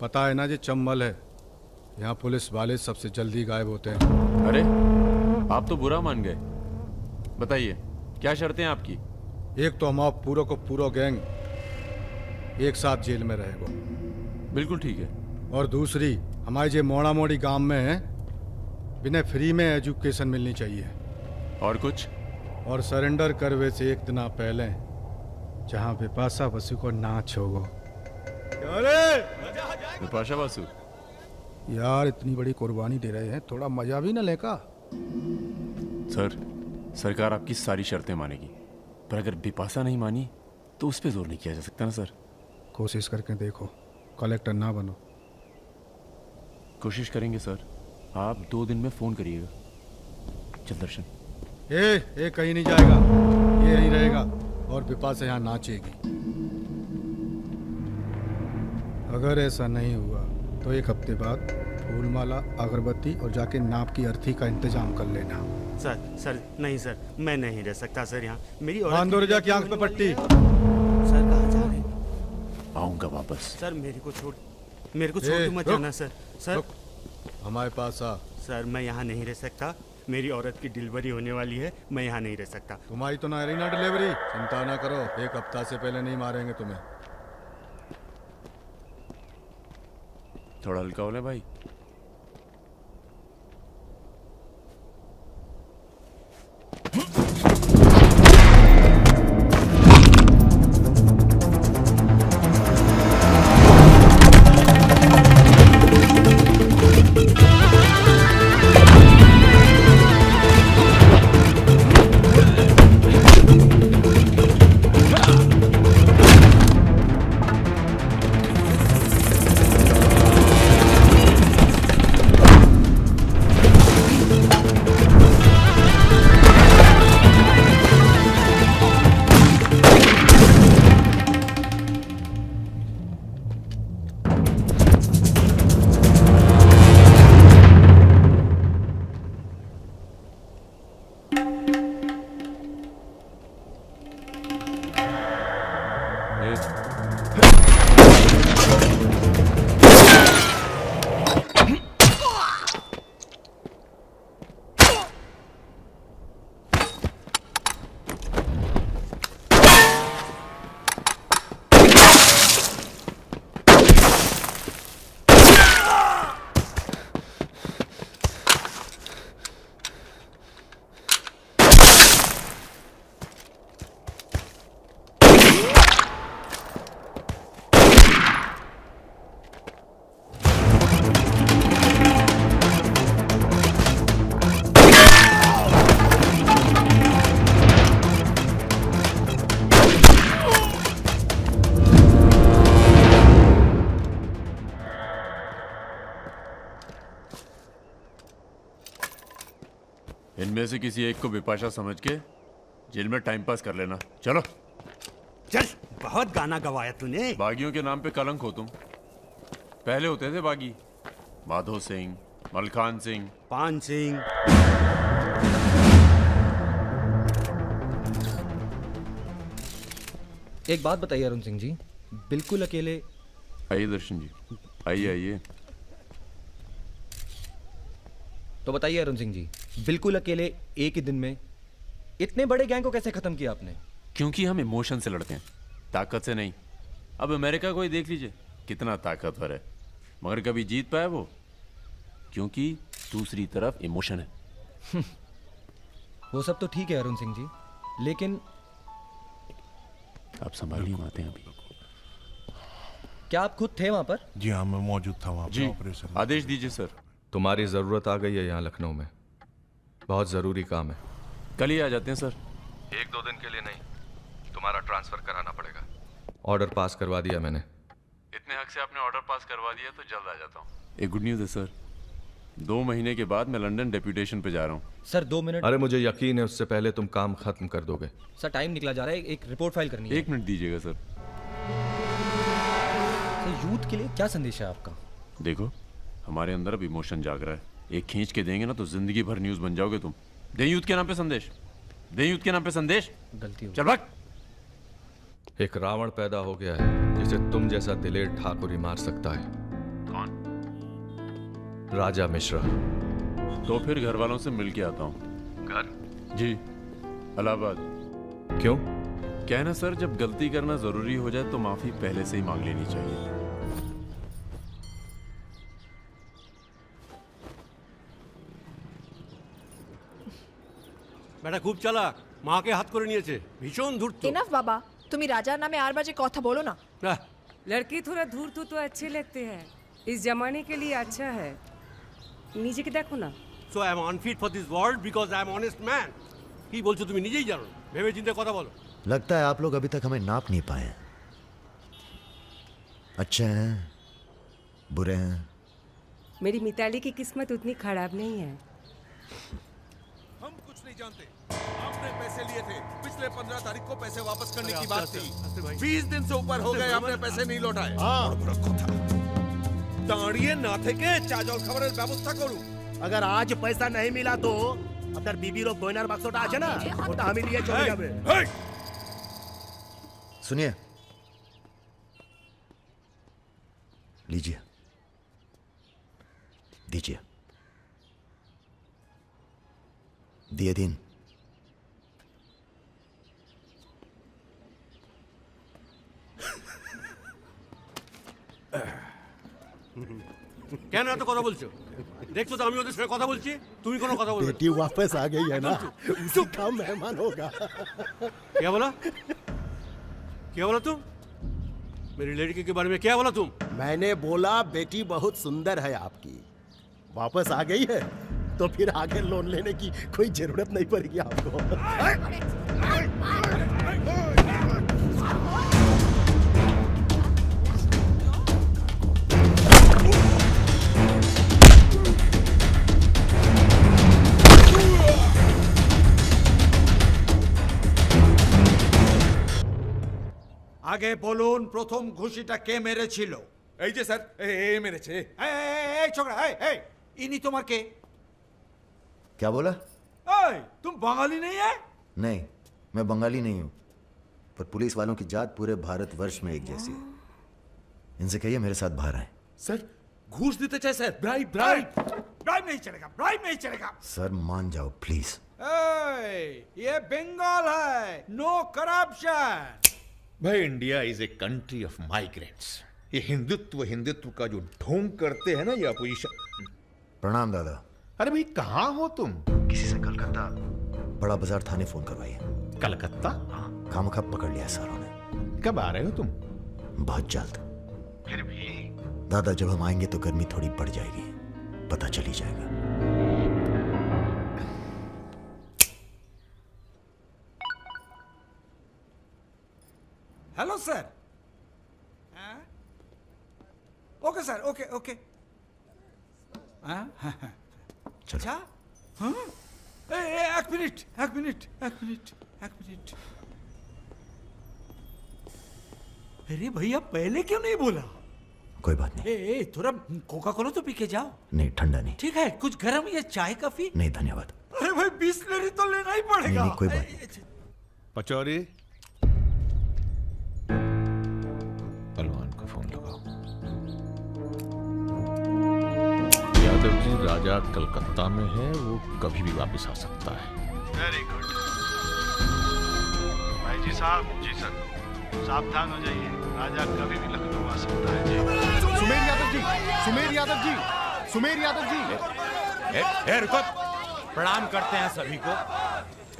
पता है ना जी चंबल है, यहाँ पुलिस वाले सबसे जल्दी गायब होते हैं। अरे आप तो बुरा मान गए। बताइए क्या शर्तें हैं आपकी? एक तो हम आप पूरा को पूरा गैंग एक साथ जेल में रहेगा। बिल्कुल ठीक है। और दूसरी हमारे जो मोड़ा मोड़ी गांव में है, बिना फ्री में एजुकेशन मिलनी चाहिए। और कुछ? और सरेंडर करवे से एक दिन पहले जहाँ बिपाशा बसु को नाच होगो। बिपाशा बसु यार इतनी बड़ी कुर्बानी दे रहे हैं, थोड़ा मजा भी ना लेगा? सर सरकार आपकी सारी शर्तें मानेगी, पर अगर बिपाशा नहीं मानी तो उस पर जोर नहीं किया जा सकता ना सर। कोशिश करके देखो, कलेक्टर ना बनो। कोशिश करेंगे सर। आप 2 दिन में फोन करिएगा। चल दर्शन। ए कहीं नहीं जाएगा, ये यहीं रहेगा और बिपाशा यहाँ नाचेगी। अगर ऐसा नहीं हुआ तो 1 हफ्ते बाद फूलमाला, अगरबत्ती और जाके नाप की अर्थी का इंतजाम कर लेना। सर नहीं सर, मैं नहीं रह सकता सर यहाँ। मेरी औरत की आंख पे पट्टी। सर कहाँ जा रहे? आऊंगा वापस। सर मेरे को छोड़ के मत जाना सर। सर हमारे पास आ। सर मैं यहाँ नहीं रह सकता, मेरी औरत की डिलीवरी होने वाली है, मैं यहाँ नहीं रह सकता। तुम्हारी तो ना रही ना डिलीवरी, चिंता ना करो, 1 हफ्ता से पहले नहीं मारेंगे तुम्हें। थोड़ा हल्का हो ले भाई। इनमें से किसी एक को बिपाशा समझ के जेल में टाइम पास कर लेना। चलो चल, बहुत गाना गवाया तूने। बागियों के नाम पे कलंक हो तुम। पहले होते थे बागी, माधो सिंह, मलखान सिंह, पान सिंह। एक बात बताइए अरुण सिंह जी, बिल्कुल अकेले। आइए दर्शन जी, आइए आइए। तो बताइए अरुण सिंह जी, बिल्कुल अकेले एक ही दिन में इतने बड़े गैंग को कैसे खत्म किया आपने? क्योंकि हम इमोशन से लड़ते हैं, ताकत से नहीं। अब अमेरिका को ही देख लीजिए, कितना ताकतवर है, मगर कभी जीत पाया वो? क्योंकि दूसरी तरफ इमोशन है। वो सब तो ठीक है अरुण सिंह जी, लेकिन आप संभालिए, आते हैं अभी। क्या आप खुद थे वहां पर? जी हाँ, मैं मौजूद था वहां जी, पर। ऑपरेशन आदेश दीजिए सर। तुम्हारी जरूरत आ गई है यहाँ लखनऊ में, बहुत जरूरी काम है। कल ही आ जाते हैं सर। 1-2 दिन के लिए नहीं, तुम्हारा ट्रांसफर कराना पड़ेगा। ऑर्डर पास करवा दिया मैंने। इतने हक से आपने ऑर्डर पास करवा दिया तो जल्द आ जाता हूँ। एक गुड न्यूज़ है सर, 2 महीने के बाद मैं लंदन डेप्यूटेशन पे जा रहा हूँ। Sir 2 minute. अरे मुझे यकीन है उससे पहले तुम काम खत्म कर दोगे। सर टाइम निकला जा रहा है, एक रिपोर्ट फाइल करनी है। 1 मिनट दीजिएगा सर। यूथ के लिए क्या संदेश है आपका? देखो, हमारे अंदर अब इमोशन जाग रहा है, एक खींच के देंगे ना तो जिंदगी भर न्यूज़ बन जाओगे तुम। दे यूथ के नाम पे संदेश, दे यूथ के नाम पे संदेश। गलती हो चल भाग। एक रावण पैदा हो गया है जिसे तुम जैसा दिलेर ठाकुर ही मार सकता है। कौन? राजा मिश्रा। तो फिर घर वालों से मिल के आता हूँ। घर? जी, इलाहाबाद। क्यों? क्या है ना सर, जब गलती करना जरूरी हो जाए तो माफी पहले से ही मांग लेनी चाहिए। বেটা খুব চালাক, মাকে হাত করে নিয়েছে, ভীষণ ধূর্ত। এনাফ বাবা, তুমি রাজার নামে আর বাজে কথা বলো না। लड़की थोड़ा धूर्त तो अच्छे लगते हैं, इस जमाने के लिए अच्छा है। नीचे के देखो ना। So I am unfit for this world because I am honest man। কি বলছো তুমি নিজেই জানো, ভেবে চিন্তে কথা বলো। लगता है आप लोग अभी तक हमें नाप नहीं पाए हैं। अच्छे हैं, बुरे हैं। मेरी मिताली की किस्मत उतनी खराब नहीं है। हम कुछ नहीं जानते। आपने पैसे लिए थे, पिछले 15 तारीख को पैसे वापस करने की बात थी। 20 दिन से ऊपर हो गए, आपने पैसे नहीं लौटाए। দাঁড়িয়ে না থেকে চা জল খাবারের ব্যবস্থা করুন। अगर आज पैसा नहीं मिला तो আপনার বিবির গয়নার বাক্সটা আছে না, ওটা আমি নিয়ে চলে যাবে। सुनिए, लीजिए, दीजिए। दिए दिन। কেন এত কথা বলছো? দেখছো তো আমি ওদের সঙ্গে কথা বলছি, তুমি কোনো কথা বলবে? बेटी वापस आ गई है ना, उसी का मेहमान होगा। क्या बोला? क्या बोला तुम? मेरी लड़की के बारे में क्या बोला तुम? मैंने बोला बेटी बहुत सुंदर है आपकी, वापस आ गई है तो फिर आगे लोन लेने की कोई जरूरत नहीं पड़ेगी आपको। আগে বলুন প্রথম ঘুষিটা কে মেরেছিল? এই যে স্যার, এ মেরেছে। এই ছোকরা, এই ইনি তোমার কে? क्या बोला? तुम बंगाली नहीं है? नहीं, मैं बंगाली नहीं हूँ। पर पुलिस वालों की जात पूरे भारतवर्ष में एक जैसी है। इनसे कहिए मेरे साथ बाहर आए। सर घूस देते चाहे सर, ब्राइब ब्राइब ब्राइब नहीं चलेगा, ब्राइब नहीं चलेगा। सर मान जाओ प्लीज। ये बंगाल है, नो करप्शन। भाई India is a country of migrants. ये हिंदुत्व हिंदुत्व का जो ढोंग करते हैं ना ये अपोजिशन। प्रणाम दादा। अरे भाई कहाँ हो तुम? किसी से कलकत्ता बड़ा बाजार थाने फोन करवाइए। कलकत्ता? खामखा पकड़ लिया सालों ने। कब आ रहे हो तुम? बहुत जल्द। फिर भी दादा जब हम आएंगे तो गर्मी थोड़ी बढ़ जाएगी, पता चल ही जाएगा। Hello sir. Okay sir, okay okay. अच्छा हाँ? एक मिनट एक मिनट एक मिनट एक मिनट। अरे भैया पहले क्यों नहीं बोला? कोई बात नहीं। ए थोड़ा कोका कोला तो पी के जाओ। नहीं ठंडा नहीं। ठीक है, कुछ गर्म या चाय कॉफी? नहीं धन्यवाद। अरे भाई बिस्लरी तो लेना ही पड़ेगा। नहीं, कोई बात नहीं। पचौरी पहलवान को फोन लगाओ। यादव जी राजा कलकत्ता में है, वो कभी भी वापस आ सकता है। वेरी गुड भाई जी साहब। जी सर, सावधान हो जाइए, राजा कभी भी लखनऊ आ सकता है। जी सुमेर यादव जी, सुमेर यादव जी, सुमेर यादव जी। रुको, प्रणाम करते हैं सभी को।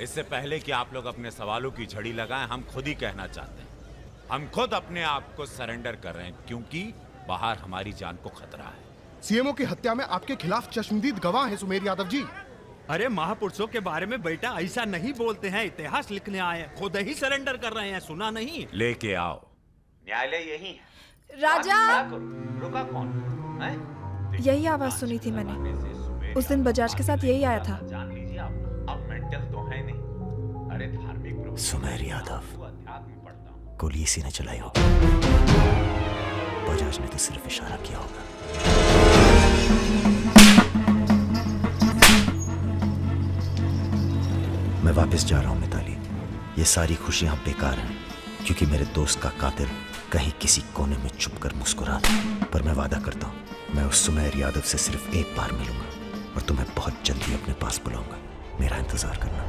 इससे पहले कि आप लोग अपने सवालों की झड़ी लगाएं, हम खुद ही कहना चाहते हैं, हम खुद अपने आप को सरेंडर कर रहे हैं क्योंकि बाहर हमारी जान को खतरा है। सीएमओ की हत्या में आपके खिलाफ चश्मदीद गवाह है सुमेर यादव जी। अरे महापुरुषों के बारे में बेटा ऐसा नहीं बोलते हैं, इतिहास लिखने आए हैं, खुद ही सरेंडर कर रहे हैं, सुना नहीं? लेके आओ, न्यायालय यही है। राजा, रुका कौन है? यही आवाज सुनी थी मैंने। उस दिन बजाज के साथ यही आया था। जान लीजिए आप, अब मेंटल तो है नहीं। अरे धार्मिक सुमेर यादव, गोली इसी ने चलाई होगी। बजाज ने तो सिर्फ इशारा किया होगा। मैं वापस जा रहा हूं मिताली। ये सारी खुशियां बेकार हैं क्योंकि मेरे दोस्त का कातिल कहीं किसी कोने में छुपकर मुस्कुरा रहा। पर मैं वादा करता हूं, मैं उस सुमेर यादव से सिर्फ एक बार मिलूंगा और तुम्हें बहुत जल्दी अपने पास बुलाऊंगा। मेरा इंतजार करना।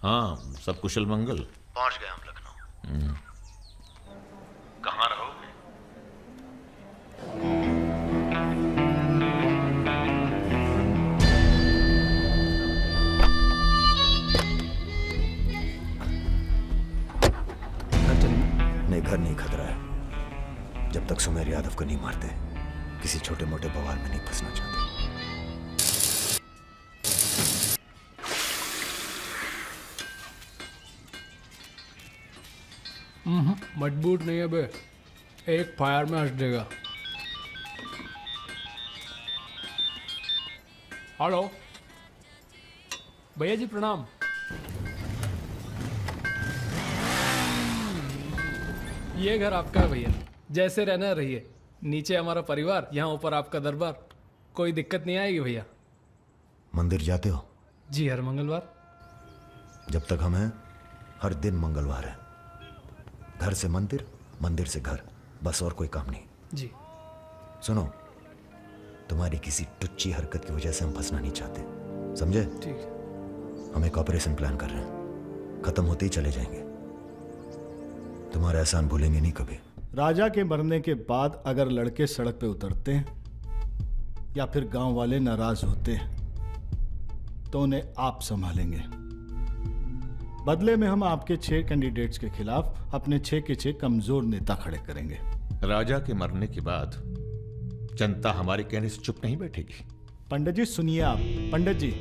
हाँ, सब कुशल मंगल? पहुंच गए हम लखनऊ। कहाँ रहोगे? नहीं, घर नहीं खतरा है। जब तक सुमेर यादव को नहीं मारते, किसी छोटे मोटे बवाल में नहीं फंसना चाहते। मजबूत नहीं है बे, एक फायर में हंस देगा। हेलो भैया जी, प्रणाम। ये घर आपका है भैया, जैसे रहना रहिए। नीचे हमारा परिवार, यहाँ ऊपर आपका दरबार। कोई दिक्कत नहीं आएगी भैया। मंदिर जाते हो? जी, हर मंगलवार। जब तक हम हैं, हर दिन मंगलवार है। घर से मंदिर, मंदिर से घर, बस और कोई काम नहीं। जी। सुनो, तुम्हारी किसी टुच्ची हरकत की वजह से हम फंसना नहीं चाहते, समझे? ठीक है। हम एक ऑपरेशन प्लान कर रहे हैं, खत्म होते ही चले जाएंगे। तुम्हारा एहसान भूलेंगे नहीं कभी। राजा के मरने के बाद अगर लड़के सड़क पे उतरते हैं या फिर गांव वाले नाराज होते हैं तो उन्हें आप संभालेंगे। बदले में हम आपके 6 कैंडिडेट्स के खिलाफ अपने 6 के 6 कमजोर नेता खड़े करेंगे। राजा के मरने के बाद जनता हमारे कहने से चुप नहीं बैठेगी। पंडित जी सुनिए आप। पंडित जी,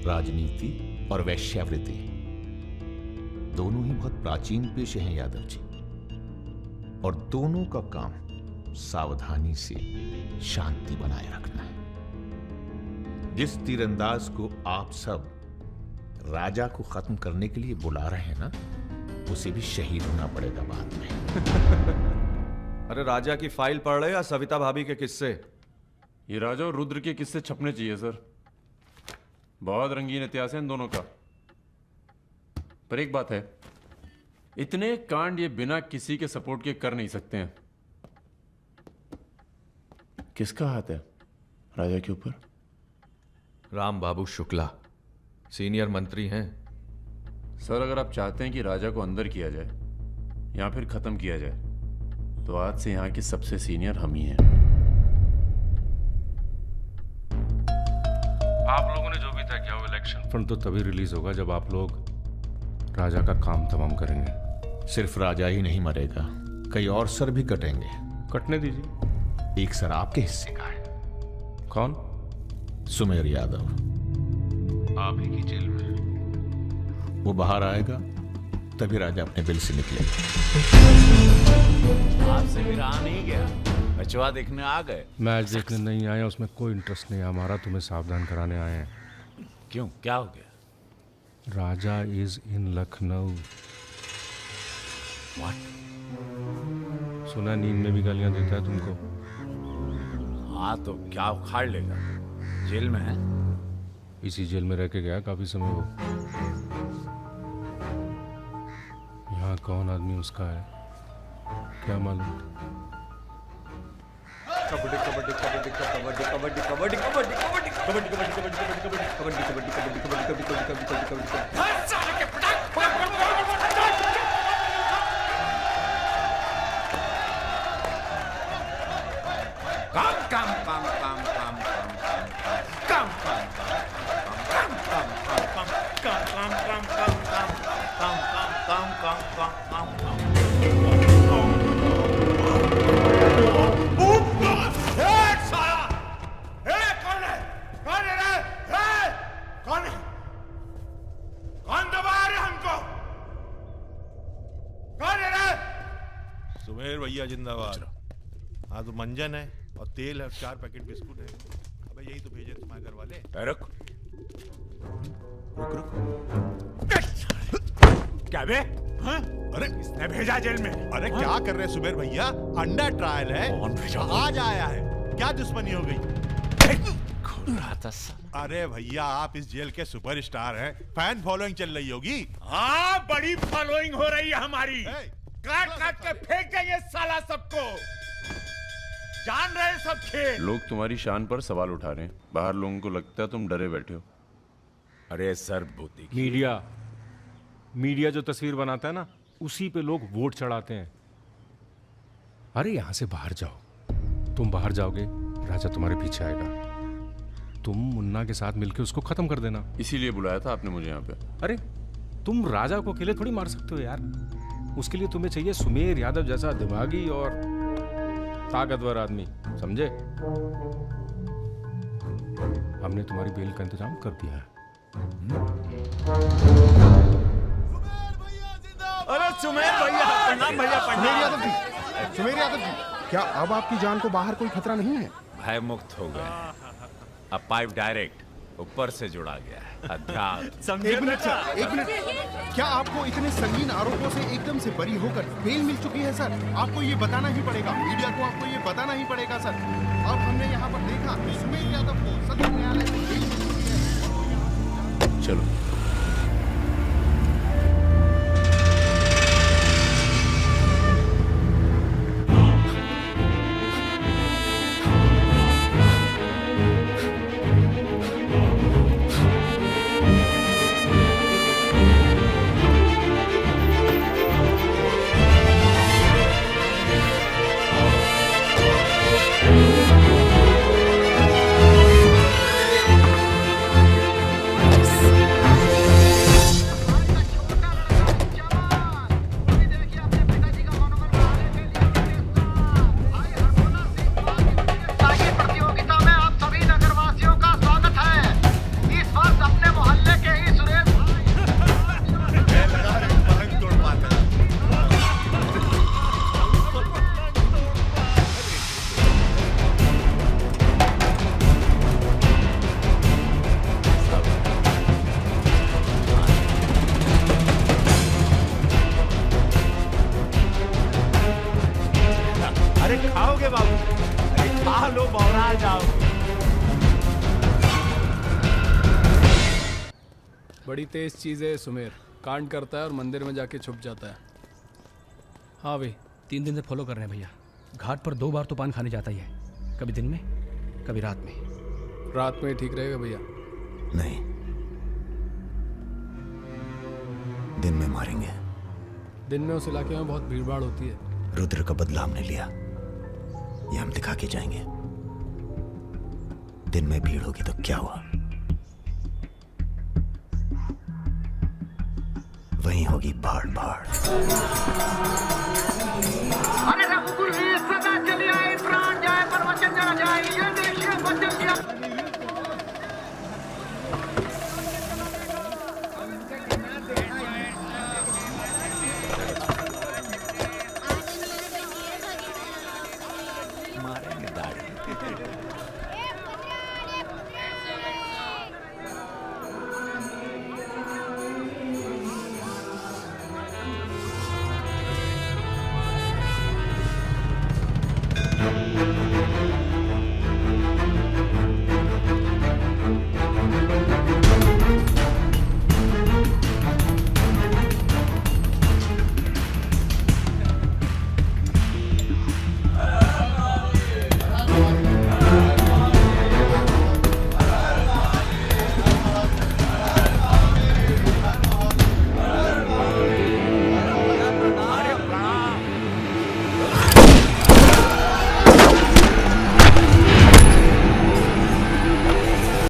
राजनीति और वैश्यावृत्ति दोनों ही बहुत प्राचीन पेशे हैं यादव जी, और दोनों का काम सावधानी से शांति बनाए रखना है। जिस तीरंदाज को आप सब राजा को खत्म करने के लिए बुला रहे हैं ना, उसे भी शहीद होना पड़ेगा बाद में। अरे राजा की फाइल पढ़ रहे या सविता भाभी के किस्से? ये राजा और रुद्र के किस्से छपने चाहिए सर। बहुत रंगीन इतिहास है इन दोनों का। पर एक बात है, इतने कांड ये बिना किसी के सपोर्ट के कर नहीं सकते हैं। किसका हाथ है राजा के ऊपर? राम बाबू शुक्ला सीनियर मंत्री हैं। सर, अगर आप चाहते हैं कि राजा को अंदर किया जाए या फिर खत्म किया जाए, तो आज से यहाँ के सबसे सीनियर हम ही हैं। आप लोगों ने जो भी तय किया वो इलेक्शन फंड तो तभी रिलीज होगा जब आप लोग राजा का काम तमाम करेंगे। सिर्फ राजा ही नहीं मरेगा, कई और सर भी कटेंगे। कटने दीजिए। एक सर आपके हिस्से का है। कौन? सुमेर यादव, आप ही की जेल में। वो बाहर आएगा तभी राजा अपने बिल से निकलेगा। आपसे भी रहा नहीं गया, बचवा देखने आ गए। मैच देखने नहीं आए, उसमें कोई इंटरेस्ट नहीं है हमारा, तुम्हें सावधान कराने आए हैं। क्यों, क्या हो गया? राजा इज इन लखनऊ। सुना नींद में भी गालियां देता है तुमको। हाँ तो क्या उखाड़ लेगा? जेल में है। इसी जेल में रह के गया काफी समय वो। यहाँ कौन आदमी उसका है क्या मालूम। कबड्डी कबड्डी कबड्डी कबड्डी कबड्डी कबड्डी कबड्डी कबड्डी कबड्डी कबड्डी कबड्डी कबड्डी कबड्डी कबड्डी कबड्डी कबड्डी कबड्डी सुमेर भैया जिंदाबाद। हाँ तो मंजन है और तेल है और 4 पैकेट बिस्कुट है। अबे यही तो भेजे तुम्हारे घर वाले। रुक रुक रुक। क्या बे? हाँ? अरे इसने भेजा जेल में। अरे क्या कर रहे हैं सुमेर भैया? अंडर ट्रायल है। कौन भेजा? आज आया है। क्या दुश्मनी हो गई? अरे भैया आप इस जेल के सुपरस्टार हैं, फैन फॉलोइंग चल रही होगी। हाँ बड़ी फॉलोइंग हो रही है हमारी। काट काट के फेंक देंगे साला सबको। जान रहे सब खेल। लोग तुम्हारी शान पर सवाल उठा रहे हैं, बाहर लोगों को लगता है तुम डरे बैठे हो। अरे सर भूती मीडिया जो तस्वीर बनाता है ना, उसी पे लोग वोट चढ़ाते हैं। अरे यहां से बाहर जाओ। तुम बाहर जाओगे, राजा तुम्हारे पीछे आएगा। तुम मुन्ना के साथ मिलकर उसको खत्म कर देना। इसीलिए बुलाया था आपने मुझे यहाँ पे। अरे तुम राजा को अकेले थोड़ी मार सकते हो यार। उसके लिए तुम्हें चाहिए सुमेर यादव जैसा दिमागी और ताकतवर आदमी, समझे? हमने तुम्हारी बेल का इंतजाम कर दिया है। अरे सुमेर भैया, प्रणाम भैया, प्रणाम। सुमेर यादव जी, क्या अब आपकी जान को बाहर कोई खतरा नहीं है? भय मुक्त हो गए। अब पाइप डायरेक्ट ऊपर से जुड़ा गया है। अध्यात्म। एक मिनट सर, एक मिनट। क्या आपको इतने संगीन आरोपों से एकदम से बरी होकर बेल मिल चुकी है सर? आपको ये बताना ही पड़ेगा, मीडिया को आपको ये बताना ही पड़ेगा सर। अब हमने यहाँ पर देखा सुमेर यादव को सदर न्यायालय से बेल मिल चुकी है। चलो बड़ी तेज चीज है सुमेर, कांड करता है और मंदिर में जाके छुप जाता है। हाँ भाई 3 दिन से फॉलो कर रहे हैं भैया। घाट पर 2 बार तो पान खाने जाता ही है, कभी दिन में कभी रात में। रात में ठीक रहेगा भैया? नहीं, दिन में मारेंगे। दिन में उस इलाके में बहुत भीड़ भाड़ होती है। रुद्र का बदला हमने लिया, ये हम दिखा के जाएंगे। दिन में भीड़ होगी तो क्या हुआ, वहीं होगी भाड़ भाड़।